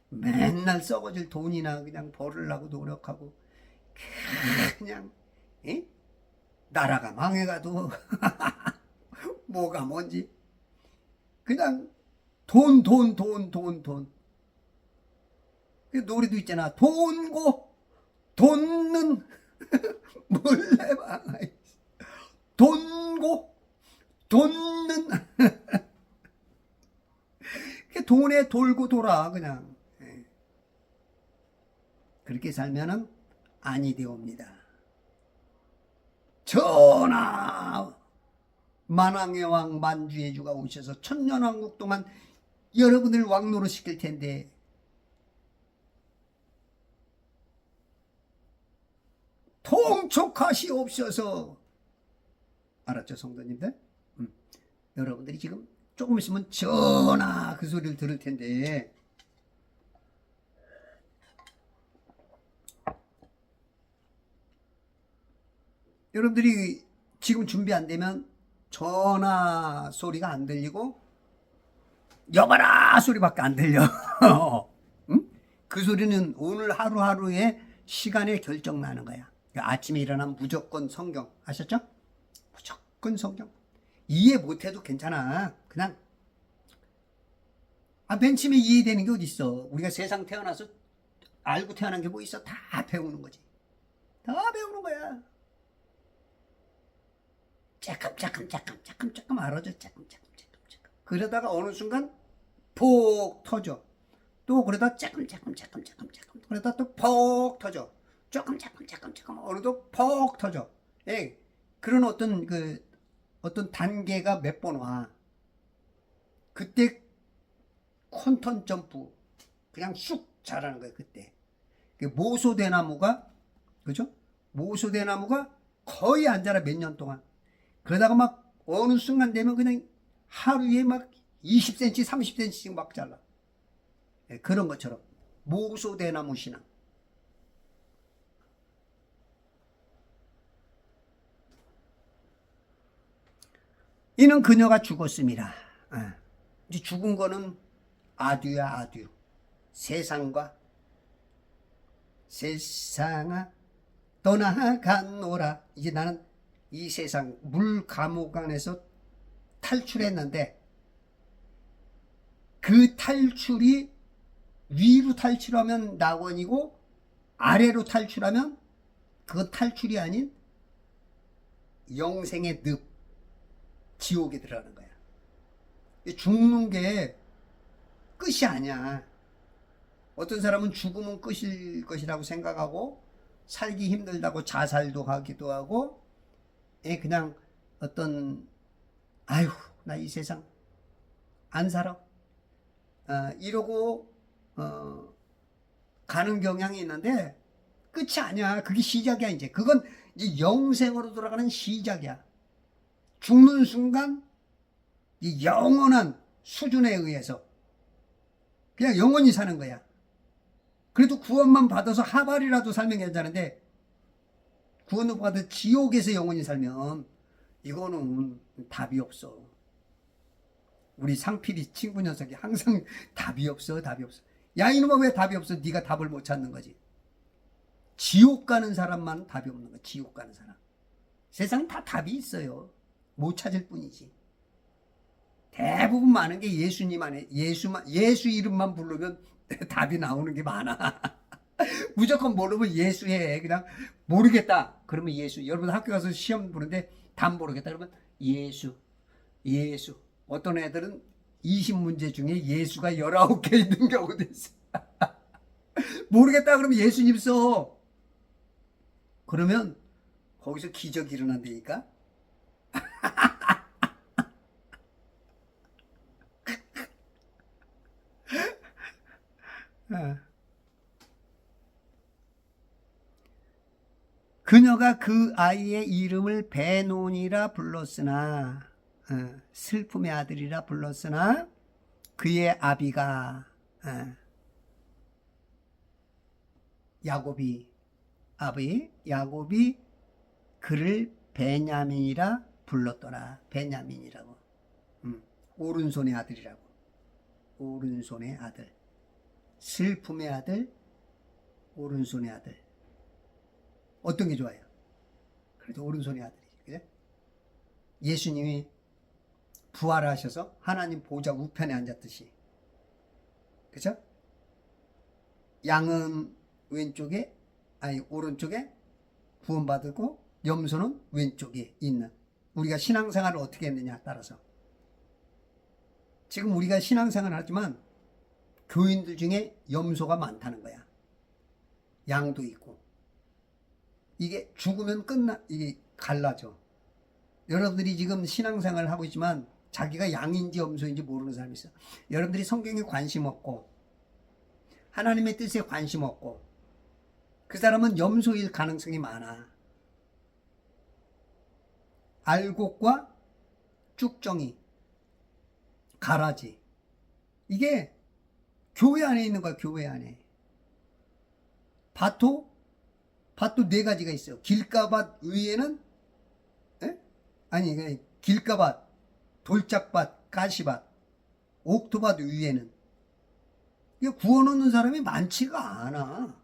맨날 썩어질 돈이나 그냥 벌으려고 노력하고 그냥 나라가 망해가도 뭐가 뭔지 그냥 돈. 그 노래도 있잖아. 돈는 몰래 망하. 돈는 돈에 돌고 돌아 그냥. 그렇게 살면은 아니 되옵니다. 전하, 만왕의 왕 만주의 주가 오셔서 천년왕국 동안 여러분을 왕노로 시킬 텐데 통촉하시옵소서. 알았죠, 성도님들? 여러분들이 지금 조금 있으면 전하 그 소리를 들을 텐데 여러분들이 지금 준비 안 되면 전화 소리가 안 들리고 여봐라 소리밖에 안 들려. 응? 그 소리는 오늘 하루하루의 시간에 결정 나는 거야. 아침에 일어나면 무조건 성경. 아셨죠? 무조건 성경. 이해 못해도 괜찮아. 그냥 맨 처음에 이해되는 게 어디 있어. 우리가 세상 태어나서 알고 태어난 게 뭐 있어. 다 배우는 거지. 다 배우는 거야. 조금 알아줘. 조금. 그러다가 어느 순간 폭 터져. 또 그러다 조금. 그러다 또 폭 터져. 조금. 어느덧 폭 터져. 예, 그런 어떤 단계가 몇 번 와. 그때 콘턴 점프 그냥 쑥 자라는 거예요. 그때 모소대나무가, 그죠? 모소대나무가 거의 안 자라, 몇 년 동안. 그러다가 막 어느 순간 되면 그냥 하루에 막 20cm 30cm씩 막 잘라. 네, 그런 것처럼 모소대나무 신앙. 이는 그녀가 죽었습니다. 이제 죽은 거는 아듀야, 아듀. 세상아 떠나가노라. 이제 나는 이 세상 물 감옥 안에서 탈출했는데 그 탈출이 위로 탈출하면 낙원이고 아래로 탈출하면 그건 탈출이 아닌 영생의 늪, 지옥에 들어가는 거야. 죽는 게 끝이 아니야. 어떤 사람은 죽으면 끝일 것이라고 생각하고 살기 힘들다고 자살도 하기도 하고, 그냥 어떤 아유 나 이 세상 안 살아 이러고 가는 경향이 있는데 끝이 아니야. 그게 시작이야. 이제 그건 이제 영생으로 돌아가는 시작이야. 죽는 순간 이 영원한 수준에 의해서 그냥 영원히 사는 거야. 그래도 구원만 받아서 하발이라도 살면 괜찮은데 구원을 받아 지옥에서 영원히 살면 이거는 답이 없어. 우리 상필이 친구 녀석이 항상 답이 없어. 야 이놈아, 왜 답이 없어? 네가 답을 못 찾는 거지. 지옥 가는 사람만 답이 없는 거야. 지옥 가는 사람. 세상 다 답이 있어요. 못 찾을 뿐이지. 대부분 많은 게 예수님 안에 예수 이름만 부르면 답이 나오는 게 많아. 무조건 모르면 예수해. 그냥 모르겠다 그러면 예수. 여러분 학교 가서 시험 보는데 답 모르겠다 그러면 예수. 어떤 애들은 20문제 중에 예수가 19개 있는 경우도 있어. 모르겠다 그러면 예수님 써. 그러면 거기서 기적이 일어난다니까. 그녀가 그 아이의 이름을 베논이라 불렀으나, 슬픔의 아들이라 불렀으나 그의 아비가 야곱이 그를 베냐민이라 불렀더라. 베냐민이라고. 오른손의 아들이라고. 오른손의 아들. 슬픔의 아들, 오른손의 아들. 어떤 게 좋아요? 그래도 오른손의 아들이지. 그래? 예수님이 부활하셔서 하나님 보좌 우편에 앉았듯이. 그죠? 양은 오른쪽에 구원받고 염소는 왼쪽에 있는. 우리가 신앙생활을 어떻게 했느냐 따라서. 지금 우리가 신앙생활을 하지만 교인들 중에 염소가 많다는 거야. 양도 있고. 이게 죽으면 이게 갈라져. 여러분들이 지금 신앙생활을 하고 있지만 자기가 양인지 염소인지 모르는 사람이 있어. 여러분들이 성경에 관심 없고 하나님의 뜻에 관심 없고 그 사람은 염소일 가능성이 많아. 알곡과 쭉정이, 가라지. 이게 교회 안에 있는 거야, 교회 안에. 밭도 네 가지가 있어. 길가밭 위에는, 아니, 길가밭, 돌짝밭, 가시밭, 옥토밭 위에는. 이게 구워놓는 사람이 많지가 않아.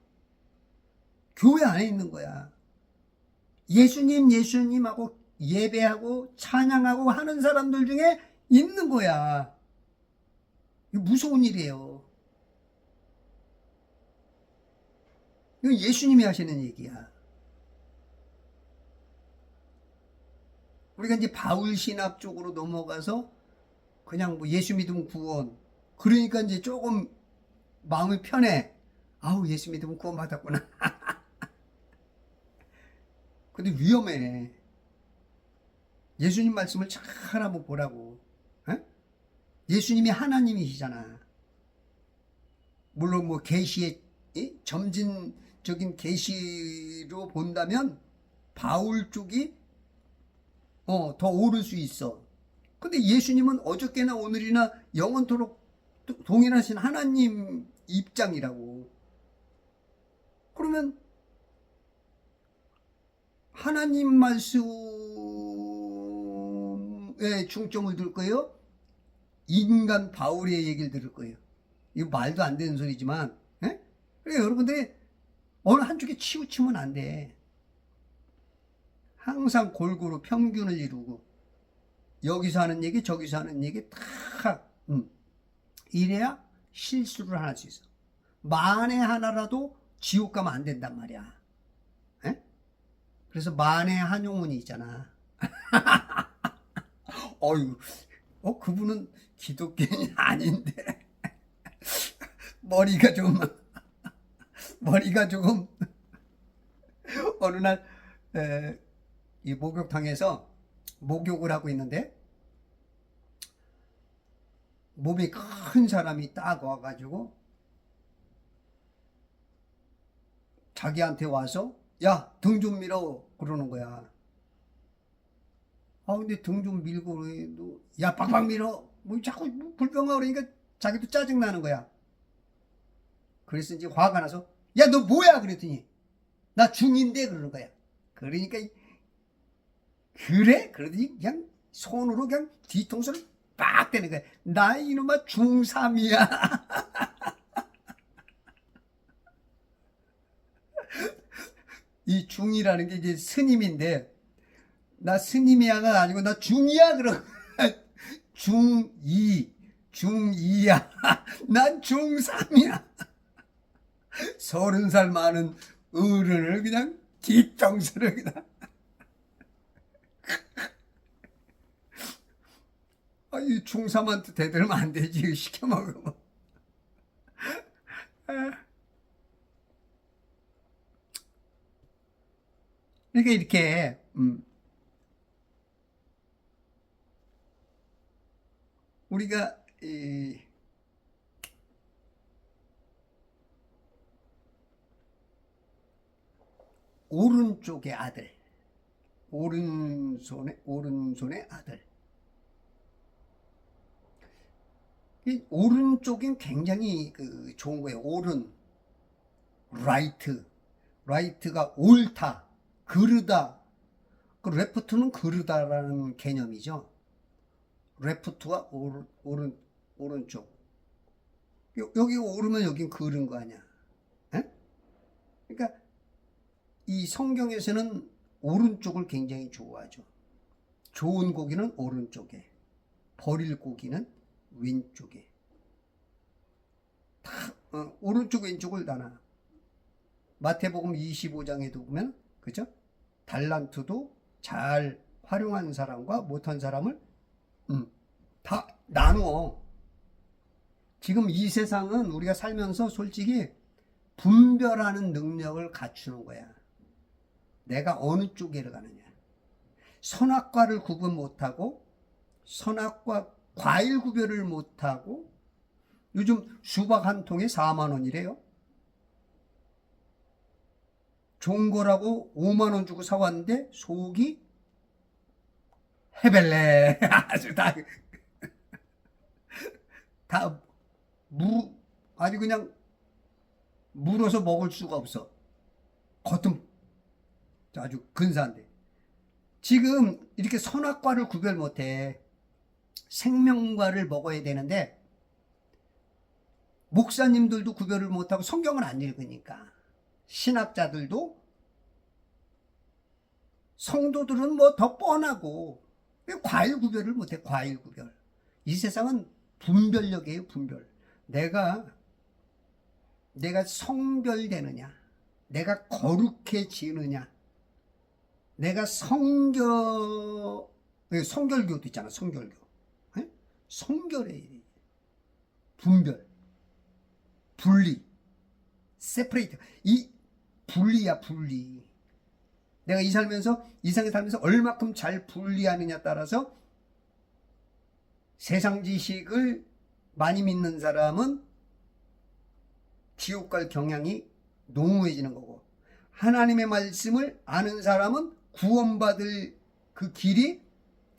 교회 안에 있는 거야. 예수님하고 예배하고 찬양하고 하는 사람들 중에 있는 거야. 이거 무서운 일이에요. 이건 예수님이 하시는 얘기야. 우리가 이제 바울 신학 쪽으로 넘어가서 그냥 뭐 예수 믿으면 구원. 그러니까 이제 조금 마음이 편해. 아우, 예수 믿으면 구원 받았구나. 근데 위험해. 예수님 말씀을 잘 한번 보라고. 예수님이 하나님이시잖아. 물론 뭐 계시의 점진적인 계시로 본다면 바울 쪽이 더 오를 수 있어. 근데 예수님은 어저께나 오늘이나 영원토록 동일하신 하나님 입장이라고. 그러면 하나님 말씀에 중점을 둘 거예요? 인간 바울의 얘기를 들을 거예요. 이거 말도 안 되는 소리지만, 그러니까 여러분들이 어느 한쪽에 치우치면 안 돼. 항상 골고루 평균을 이루고 여기서 하는 얘기 저기서 하는 얘기 다 이래야 실수를 할 수 있어. 만에 하나라도 지옥 가면 안 된단 말이야. 그래서 만에 한용운이 있잖아. 그분은 기독교인이 아닌데 머리가 조금 어느 날 이 목욕탕에서 목욕을 하고 있는데 몸이 큰 사람이 딱 와가지고 자기한테 와서 야, 등 좀 밀어 그러는 거야. 근데 등 좀 밀고 그래도 야, 빡빡 밀어. 뭐 자꾸 불평하고 그러니까 자기도 짜증 나는 거야. 그래서 이제 화가 나서 야, 너 뭐야 그랬더니 나 중인데 그러는 거야. 그러니까 그래? 그러더니 그냥 손으로 그냥 뒤통수를 빡 때는 거야. 나 이놈아 중3이야. 이 중이라는 게 이제 스님인데 나 스님이야가 아니고 나 중이야 그러. 중이야. 난 중3이야. 30살 많은 어른을 그냥 뒤통수를 그냥. 이 중3한테 대들면 안 되지. 시켜 먹으면. 그러니까 이렇게 우리가 오른쪽의 아들, 오른손의 아들. 이 오른쪽은 굉장히 좋은 거예요. 라이트가 옳다, 그르다. 그 레프트는 그르다라는 개념이죠. 레프트와 오른쪽. 여기 오르면 여긴 그른 거 아니야. 그러니까 이 성경에서는 오른쪽을 굉장히 좋아하죠. 좋은 고기는 오른쪽에, 버릴 고기는 왼쪽에. 다 오른쪽 왼쪽을 나눠. 마태복음 25장에도 보면 그죠? 달란트도 잘 활용한 사람과 못한 사람을 다 나누어. 지금 이 세상은 우리가 살면서 솔직히 분별하는 능력을 갖추는 거야. 내가 어느 쪽으로 가느냐. 선악과를 구분 못하고 선악과 과일 구별을 못하고 요즘 수박 한 통에 4만 원이래요. 좋은 거라고 5만 원 주고 사왔는데 속이 해벨레. 아주 다 아주 그냥 물어서 먹을 수가 없어. 겉은 아주 근사한데. 지금 이렇게 선악과를 구별 못해. 생명과를 먹어야 되는데 목사님들도 구별을 못하고 성경을 안 읽으니까 신학자들도 성도들은 뭐 더 뻔하고 과일 구별을 못해. 과일 구별. 이 세상은 분별력이에요. 분별. 내가 성별되느냐, 내가 거룩해지느냐, 내가 성결교도 있잖아. 성결교. 에? 성결의 분별, 분리, 세퍼레이트. 이 분리야, 분리. 내가 이 세상에 살면서 얼마큼 잘 분리하느냐 따라서 세상 지식을 많이 믿는 사람은 지옥 갈 경향이 농후해지는 거고, 하나님의 말씀을 아는 사람은 구원받을 그 길이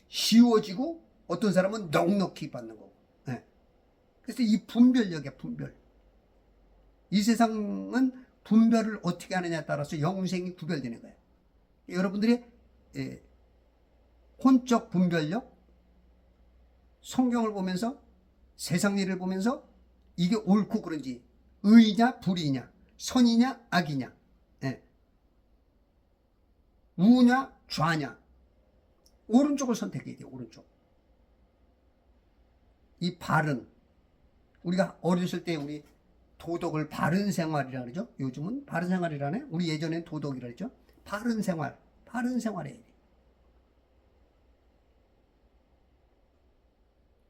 쉬워지고 어떤 사람은 넉넉히 받는 거고. 네. 그래서 이 분별력이야, 분별. 이 세상은 분별을 어떻게 하느냐에 따라서 영생이 구별되는 거예요. 여러분들이 혼적 분별력, 성경을 보면서 세상 일을 보면서 이게 옳고 그른지, 의냐 불이냐, 선이냐 악이냐, 우냐 좌냐, 오른쪽을 선택해야 돼요. 오른쪽. 이 바른, 우리가 어렸을 때 우리 도덕을 바른 생활이라 그러죠. 요즘은 바른 생활이라네. 우리 예전엔 도덕이라 그랬죠. 바른 생활, 바른 생활해야 돼.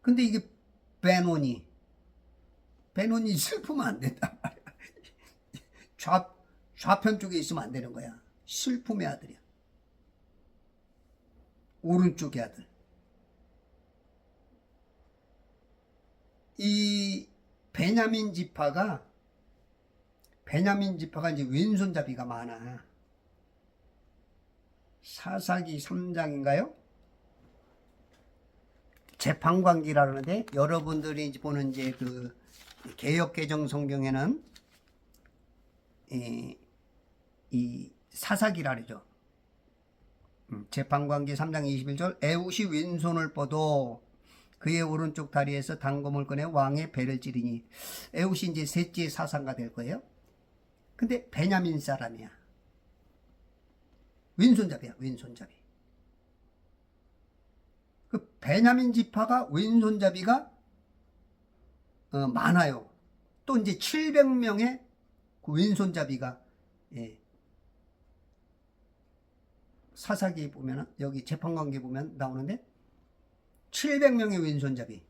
근데 이게 베노니 슬프면 안 된단 말이야. 좌편 쪽에 있으면 안 되는 거야. 슬픔의 아들이야. 오른쪽의 아들. 이 베냐민 지파가 이제 왼손잡이가 많아. 사사기 3장인가요? 재판관기라 그러는데, 여러분들이 보는 이제 그 개역개정 성경에는 이 사사기라 그러죠. 재판관기 3장 21절, 에훗이 왼손을 뻗어 그의 오른쪽 다리에서 단검을 꺼내 왕의 배를 찌르니. 에훗이 이제 셋째 사상가 될 거예요. 근데 베냐민 사람이야. 왼손잡이야, 왼손잡이. 그 베냐민 지파가 왼손잡이가 많아요. 또 이제 700명의 그 왼손잡이가, 사사기 보면, 여기 재판관계 보면 나오는데 700명의 왼손잡이.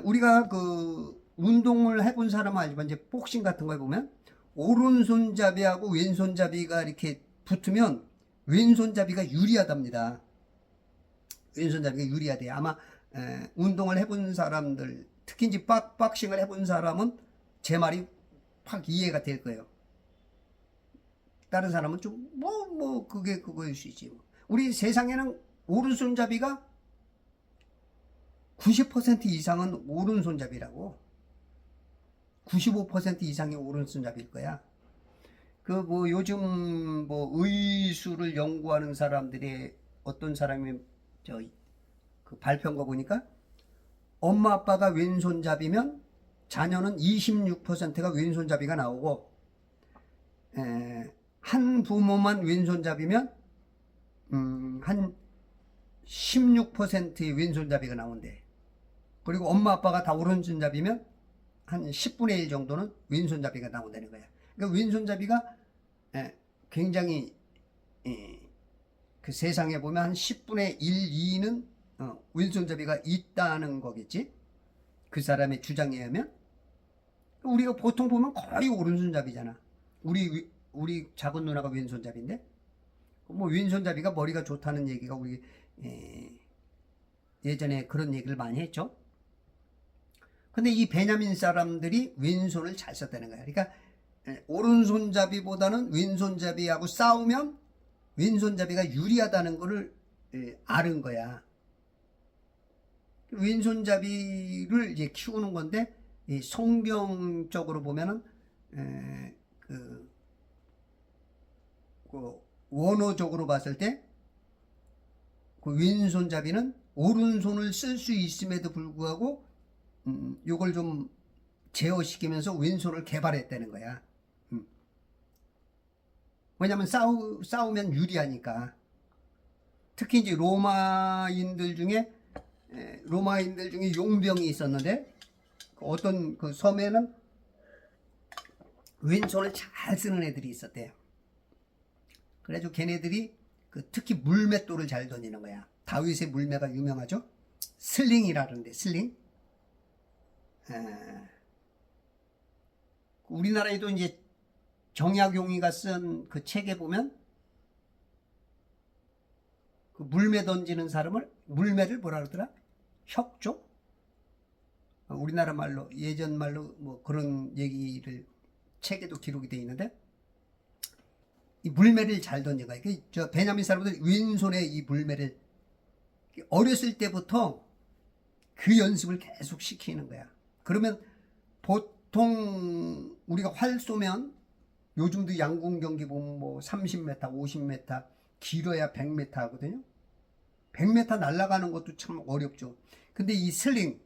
우리가 그 운동을 해본 사람은 알지만 이제 복싱 같은 거 보면 오른손잡이하고 왼손잡이가 이렇게 붙으면 왼손잡이가 유리하답니다. 왼손잡이가 유리하대요. 아마 운동을 해본 사람들, 특히 이제 박싱을 해본 사람은 제 말이 확 이해가 될 거예요. 다른 사람은 좀 그게 그거일 수 있지. 우리 세상에는 오른손잡이가 90% 이상은 오른손잡이라고. 95% 이상이 오른손잡이일 거야. 그 뭐 요즘 뭐 의수를 연구하는 사람들이 어떤 사람이 그 발표한 거 보니까 엄마 아빠가 왼손잡이면 자녀는 26%가 왼손잡이가 나오고, 한 부모만 왼손잡이면 한 16%의 왼손잡이가 나온대. 그리고 엄마 아빠가 다 오른손잡이면 한 10분의 1 정도는 왼손잡이가 나온다는 거야. 그러니까 왼손잡이가 굉장히 그 세상에 보면 한 10분의 1, 2는 왼손잡이가 있다는 거겠지. 그 사람의 주장에 의하면. 우리가 보통 보면 거의 오른손잡이잖아. 우리 작은 누나가 왼손잡이인데, 뭐 왼손잡이가 머리가 좋다는 얘기가 우리 예전에 그런 얘기를 많이 했죠. 근데 이 베냐민 사람들이 왼손을 잘 썼다는 거야. 그러니까 오른손잡이보다는 왼손잡이하고 싸우면 왼손잡이가 유리하다는 거를 아는 거야. 왼손잡이를 이제 키우는 건데, 이 성경적으로 보면은 그 원어적으로 봤을 때 그 왼손잡이는 오른손을 쓸 수 있음에도 불구하고 요걸 좀 제어시키면서 왼손을 개발했다는 거야. 왜냐면 싸우면 유리하니까. 특히 이제 로마인들 중에 용병이 있었는데, 어떤 그 섬에는 왼손을 잘 쓰는 애들이 있었대요. 그래가지고 걔네들이 특히 물맷돌을 잘 던지는 거야. 다윗의 물매가 유명하죠. 슬링이라는데, 슬링. 우리나라에도 이제 정약용이가 쓴 그 책에 보면 그 물매 던지는 사람을, 물매를 뭐라 그러더라? 혁조? 우리나라 말로, 예전 말로 뭐 그런 얘기를 책에도 기록이 되어 있는데, 이 물매를 잘 던진 거야. 저 베냐민 사람들이 왼손에 이 물매를 어렸을 때부터 그 연습을 계속 시키는 거야. 그러면 보통 우리가 활 쏘면 요즘도 양궁 경기 보면 뭐 30m, 50m, 길어야 100m 하거든요. 100m 날아가는 것도 참 어렵죠. 근데 이 슬링,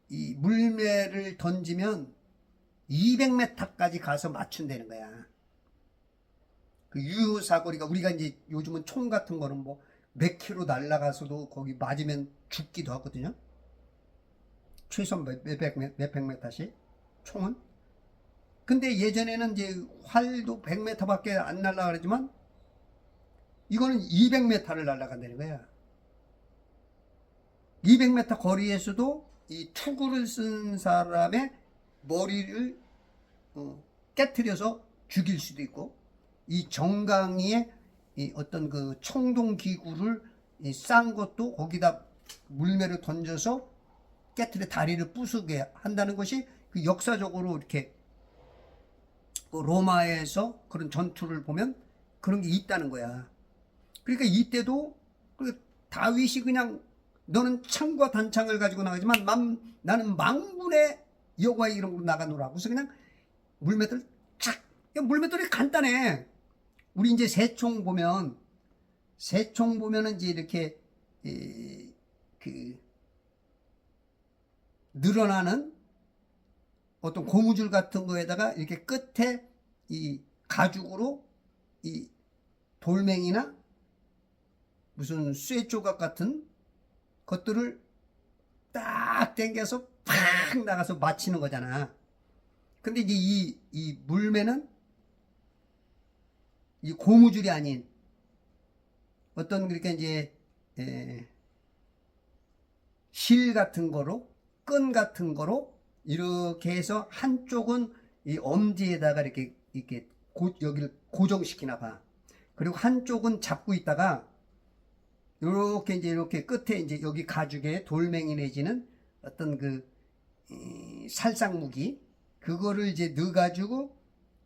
이 물매를 던지면 200m까지 가서 맞춘다는 거야. 그 유효사거리가, 우리가 이제 요즘은 총 같은 거는 뭐 몇 킬로 날아가서도 거기 맞으면 죽기도 하거든요. 최소 몇백 m씩 총은. 근데 예전에는 이제 활도 100m 밖에 안 날아가지만 이거는 200m를 날아간다는 거야. 200m 거리에서도 이 투구를 쓴 사람의 머리를 깨트려서 죽일 수도 있고, 이 정강이의 이 어떤 그 청동 기구를 싼 것도 거기다 물매를 던져서 깨트려 다리를 부수게 한다는 것이 그 역사적으로 이렇게 로마에서 그런 전투를 보면 그런 게 있다는 거야. 그러니까 이때도 다윗이 그냥 너는 창과 단창을 가지고 나가지만 나는 망군의 여호와의 이름으로 나가노라고. 그래서 그냥 물맷돌 착. 물맷돌이 간단해. 우리 이제 새총 보면은 이제 이렇게 그 늘어나는 어떤 고무줄 같은 거에다가 이렇게 끝에 이 가죽으로 이 돌멩이나 무슨 쇠 조각 같은 것들을 딱 당겨서 팍 나가서 맞히는 거잖아. 근데 이제 이 물매는 이 고무줄이 아닌 어떤 그러니까 이제 실 같은 거로, 끈 같은 거로 이렇게 해서 한쪽은 이 엄지에다가 이렇게 여기를 고정시키나 봐. 그리고 한쪽은 잡고 있다가 이렇게 이제 이렇게 끝에 이제 여기 가죽에 돌멩이 내지는 어떤 그 살상무기, 그거를 이제 넣어가지고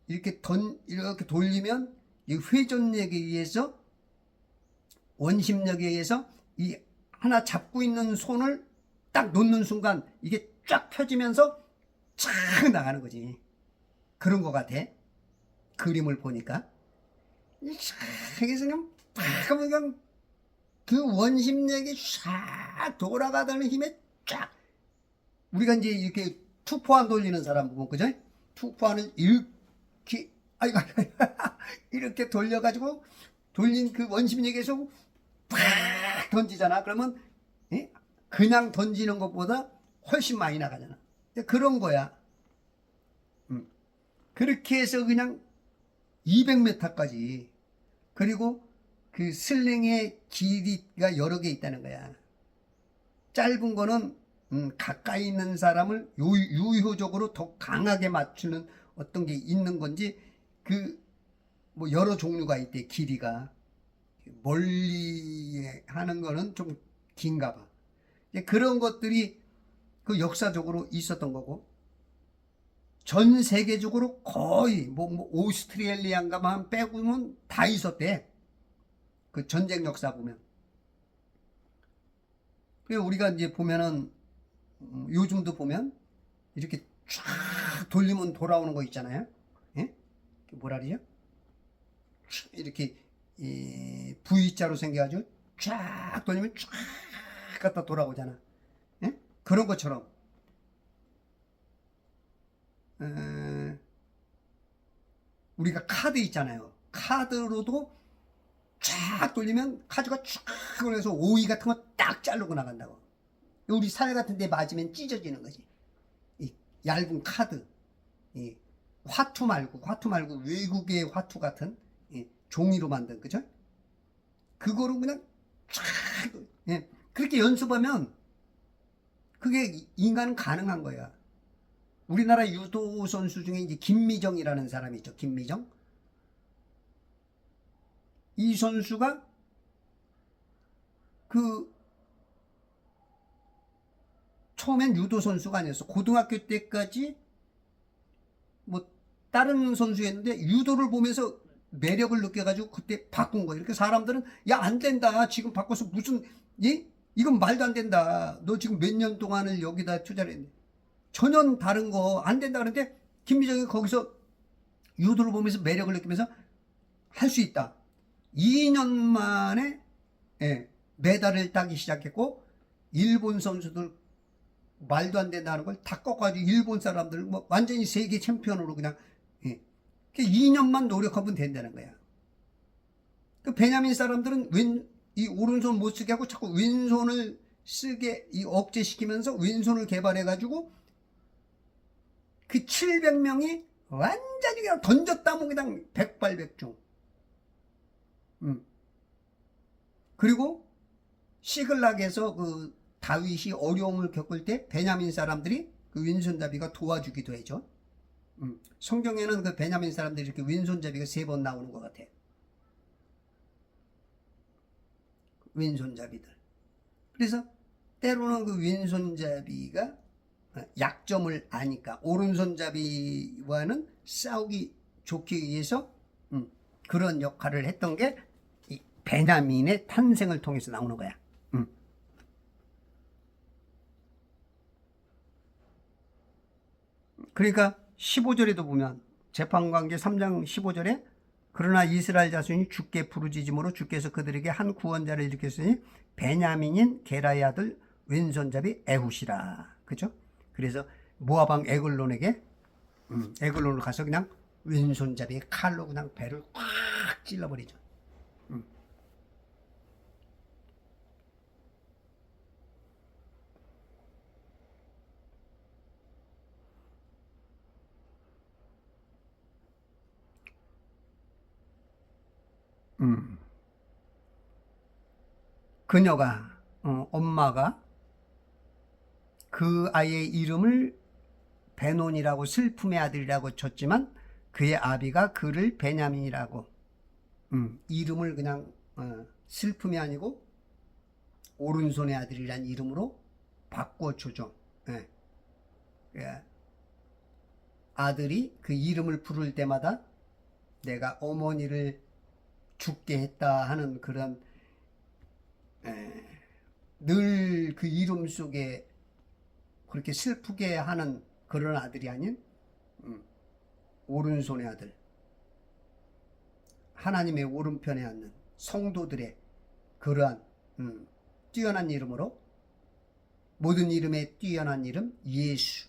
이렇게 돌리면 이 회전력에 의해서, 원심력에 의해서 이 하나 잡고 있는 손을 딱 놓는 순간 이게 쫙 펴지면서 촥 나가는 거지. 그런 것 같아. 그림을 보니까. 그래서 그냥 그 원심력이 쫙 돌아가다는 힘에 쫙. 우리가 이제 이렇게 투포환 돌리는 사람 보면, 그죠? 투포환을 이렇게, 아이고, 이렇게 돌려가지고 돌린 그 원심력에서 팍 던지잖아. 그러면 그냥 던지는 것보다 훨씬 많이 나가잖아. 그런 거야. 그렇게 해서 그냥 200m까지. 그리고 그 슬링의 길이가 여러 개 있다는 거야. 짧은 거는 가까이 있는 사람을 유효적으로 더 강하게 맞추는 어떤 게 있는 건지, 뭐 여러 종류가 있대. 길이가 멀리 하는 거는 좀 긴가 봐. 그런 것들이 그 역사적으로 있었던 거고, 전 세계적으로 거의 뭐 오스트레일리아인가만 빼고는 다 있었대. 그 전쟁 역사 보면. 그래서 우리가 이제 보면은 요즘도 보면 이렇게 쫙 돌리면 돌아오는 거 있잖아요. 예? 뭐라 그러죠? 이렇게 V자로 생겨가지고 쫙 돌리면 쫙 갖다 돌아오잖아. 예? 그런 것처럼 우리가 카드 있잖아요. 카드로도 쫙 돌리면 카드가 쫙 올라서 오이 같은 거 딱 자르고 나간다고. 우리 살 같은 데 맞으면 찢어지는 거지. 이 얇은 카드, 이 화투 말고 외국의 화투 같은 종이로 만든, 그죠? 그거로 그냥 쫙, 예. 그렇게 연습하면 그게 인간은 가능한 거야. 우리나라 유도 선수 중에 이제 김미정이라는 사람이 있죠. 김미정. 이 선수가 처음엔 유도 선수가 아니었어. 고등학교 때까지 뭐 다른 선수였는데 유도를 보면서 매력을 느껴가지고 그때 바꾼 거예요. 이렇게 사람들은 야, 안 된다. 지금 바꿔서 무슨, 이건 말도 안 된다. 너 지금 몇 년 동안을 여기다 투자를 했는데 전혀 다른 거 안 된다. 그런데 김미정이 거기서 유도를 보면서 매력을 느끼면서 할 수 있다. 2년 만에 메달을 따기 시작했고, 일본 선수들 말도 안 된다는 걸 다 꺾어가지고 일본 사람들 뭐 완전히 세계 챔피언으로 그냥 2년만 노력하면 된다는 거야. 그 베냐민 사람들은 이 오른손 못 쓰게 하고 자꾸 왼손을 쓰게 억제시키면서 왼손을 개발해가지고 그 700명이 완전히 그냥 던졌다 뭐 그냥 백발백중. 그리고 시글락에서 그 다윗이 어려움을 겪을 때 베냐민 사람들이 그 왼손잡이가 도와주기도 해죠. 성경에는 그 베냐민 사람들이 이렇게 왼손잡이가 3번 나오는 것 같아. 왼손잡이들. 그래서 때로는 그 왼손잡이가 약점을 아니까 오른손잡이와는 싸우기 좋기 위해서 그런 역할을 했던 게 이 베냐민의 탄생을 통해서 나오는 거야. 그러니까 15절에도 보면 재판관계 3장 15절에 그러나 이스라엘 자손이 주께 부르짖음으로 주께서 그들에게 한 구원자를 일으켰으니 베냐민인 게라의 아들 왼손잡이 에훗이라. 그죠? 그래서 모압 왕 에글론에게 에글론으로 가서 그냥 왼손잡이의 칼로 그냥 배를 확 찔러버리죠. 그녀가 엄마가 그 아이의 이름을 베논이라고 슬픔의 아들이라고 쳤지만 그의 아비가 그를 베냐민이라고 이름을 그냥 슬픔이 아니고 오른손의 아들이란 이름으로 바꿔주죠. 예. 아들이 그 이름을 부를 때마다 내가 어머니를 죽게 했다 하는 그런 늘 그 이름 속에 그렇게 슬프게 하는 그런 아들이 아닌 오른손의 아들, 하나님의 오른편에 앉는 성도들의 그러한 뛰어난 이름으로, 모든 이름에 뛰어난 이름 예수,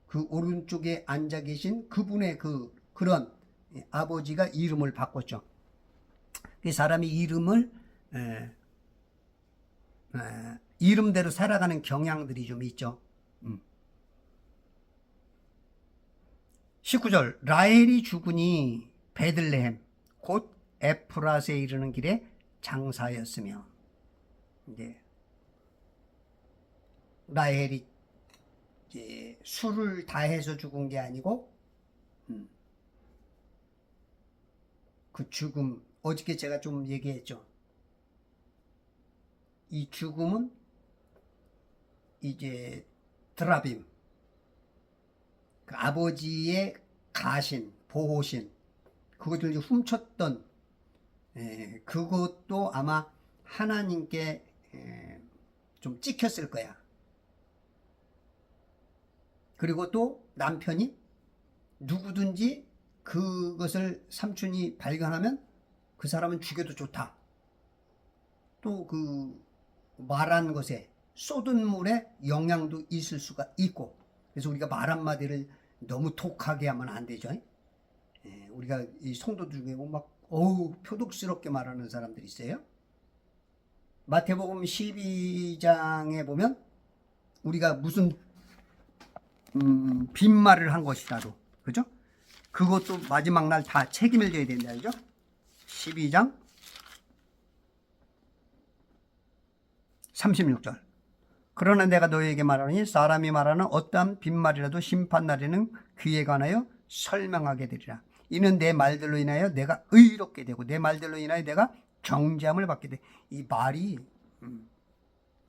그 오른쪽에 앉아 계신 그분의 그런 아버지가 이름을 바꿨죠. 그 사람이 이름을 이름대로 살아가는 경향들이 좀 있죠. 19절 라헬이 죽으니 베들레헴 곧 에프라스에 이르는 길에 장사였으며, 이제 라헬이 이제 술을 다 해서 죽은 게 아니고 그 죽음, 어저께 제가 좀 얘기했죠. 이 죽음은 이제 드라빔, 그 아버지의 가신, 보호신, 그것을 훔쳤던, 그것도 아마 하나님께 좀 찍혔을 거야. 그리고 또 남편이 누구든지 그것을 삼촌이 발견하면 그 사람은 죽여도 좋다. 또 그 말한 것에 쏟은 물에 영향도 있을 수가 있고, 그래서 우리가 말 한마디를 너무 독하게 하면 안 되죠. 우리가 이 성도들 중에 막 표독스럽게 말하는 사람들이 있어요. 마태복음 12장에 보면 우리가 무슨 빈말을 한 것이라도, 그죠? 그것도 마지막 날 다 책임을 져야 된다, 그죠? 12장 36절. 그러나 내가 너희에게 말하노니 사람이 말하는 어떠한 빈말이라도 심판날에는 그에 관하여 설명하게 되리라. 이는 내 말들로 인하여 내가 의롭게 되고 내 말들로 인하여 내가 정죄함을 받게 돼. 이 말이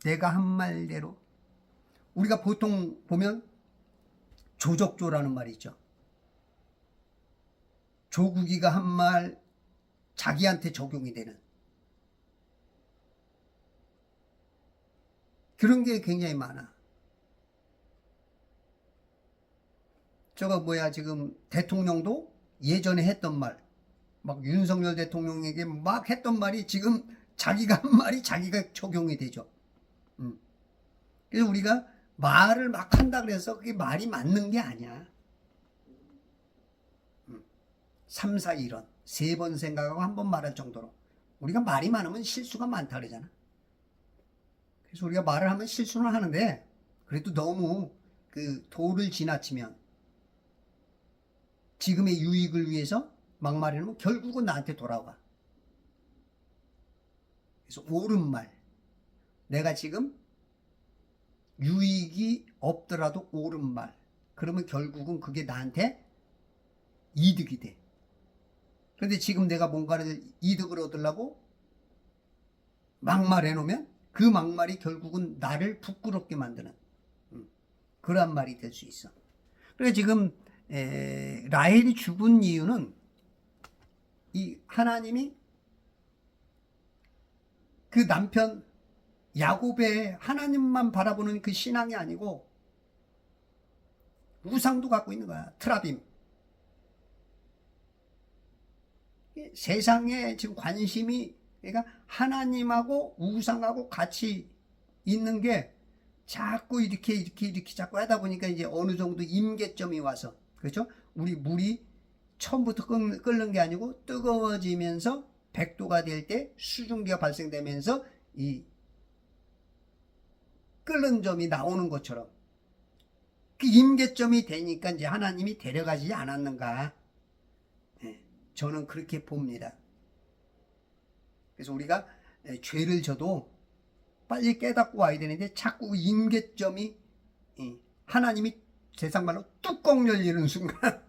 내가 한 말대로, 우리가 보통 보면 조적조라는 말이 있죠. 조국이가 한 말 자기한테 적용이 되는 그런 게 굉장히 많아. 지금 대통령도 예전에 했던 말, 막 윤석열 대통령에게 막 했던 말이 지금 자기가 한 말이 자기가 적용이 되죠. 그래서 우리가 말을 막 한다 그래서 그게 말이 맞는 게 아니야. 3, 4, 1원 3번 생각하고 한 번 말할 정도로. 우리가 말이 많으면 실수가 많다 그러잖아. 그래서 우리가 말을 하면 실수는 하는데, 그래도 너무 그 도를 지나치면 지금의 유익을 위해서 막말하면 결국은 나한테 돌아와. 그래서 옳은 말, 내가 지금 유익이 없더라도 옳은 말, 그러면 결국은 그게 나한테 이득이 돼. 그런데 지금 내가 뭔가를 이득을 얻으려고 막말해 놓으면 그 막말이 결국은 나를 부끄럽게 만드는 그러한 말이 될 수 있어. 그래서 지금 라헬이 죽은 이유는 이 하나님이 그 남편 야곱의 하나님만 바라보는 그 신앙이 아니고 우상도 갖고 있는 거야. 트라빔. 세상에 지금 관심이, 그러니까 하나님하고 우상하고 같이 있는 게 자꾸 이렇게 자꾸 하다 보니까 이제 어느 정도 임계점이 와서, 그렇죠? 우리 물이 처음부터 끓는 게 아니고 뜨거워지면서 100도가 될 때 수증기가 발생되면서 이 끓는 점이 나오는 것처럼 그 임계점이 되니까 이제 하나님이 데려가지 않았는가. 저는 그렇게 봅니다. 그래서 우리가 죄를 져도 빨리 깨닫고 와야 되는데 자꾸 임계점이, 하나님이 세상 말로 뚜껑 열리는 순간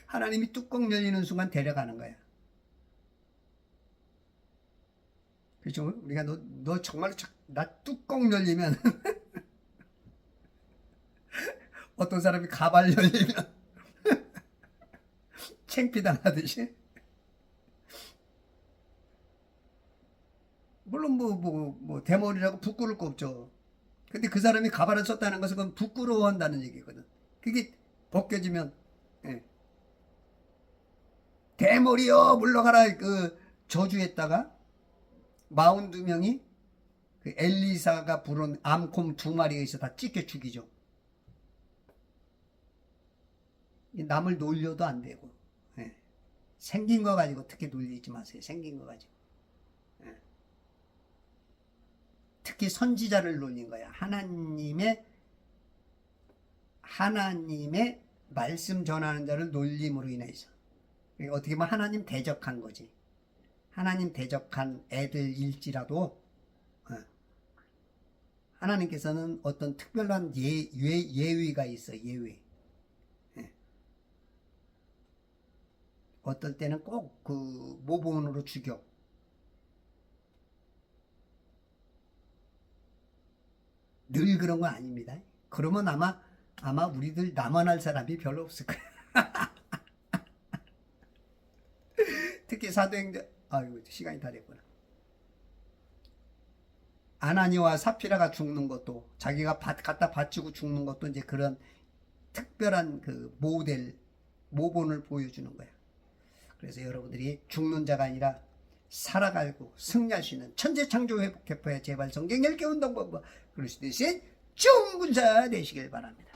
하나님이 뚜껑 열리는 순간 데려가는 거야. 그렇죠? 우리가 너 정말로 나 뚜껑 열리면 어떤 사람이 가발 열리면 창피당하듯이. 물론 뭐 대머리라고 부끄러울 거 없죠. 근데 그 사람이 가발을 썼다는 것은 그건 부끄러워한다는 얘기거든. 그게 벗겨지면, 대머리여 물러가라 그 저주했다가 42명이 그 엘리사가 부른 암곰 2마리에 있어 다 찢겨 죽이죠. 남을 놀려도 안 되고, 생긴 거 가지고 특히 놀리지 마세요. 생긴 거 가지고. 특히 선지자를 놀린 거야. 하나님의 말씀 전하는 자를 놀림으로 인해서. 어떻게 보면 하나님 대적한 거지. 하나님 대적한 애들일지라도 하나님께서는 어떤 특별한 예위가 있어. 예위. 예. 어떨 때는 꼭 그 모본으로 죽여. 늘 그런 건 아닙니다. 그러면 아마 우리들 남아날 사람이 별로 없을 거야. 특히 사도행전, 아이고 시간이 다 됐구나. 아나니와 사피라가 죽는 것도, 자기가 갖다 바치고 죽는 것도 이제 그런 특별한 그 모본을 보여주는 거야. 그래서 여러분들이 죽는 자가 아니라 살아가고 승리할 수 있는 천재창조 회복개포의 제발 성경 읽기 운동본부 그리스도 대신 중군사 되시길 바랍니다.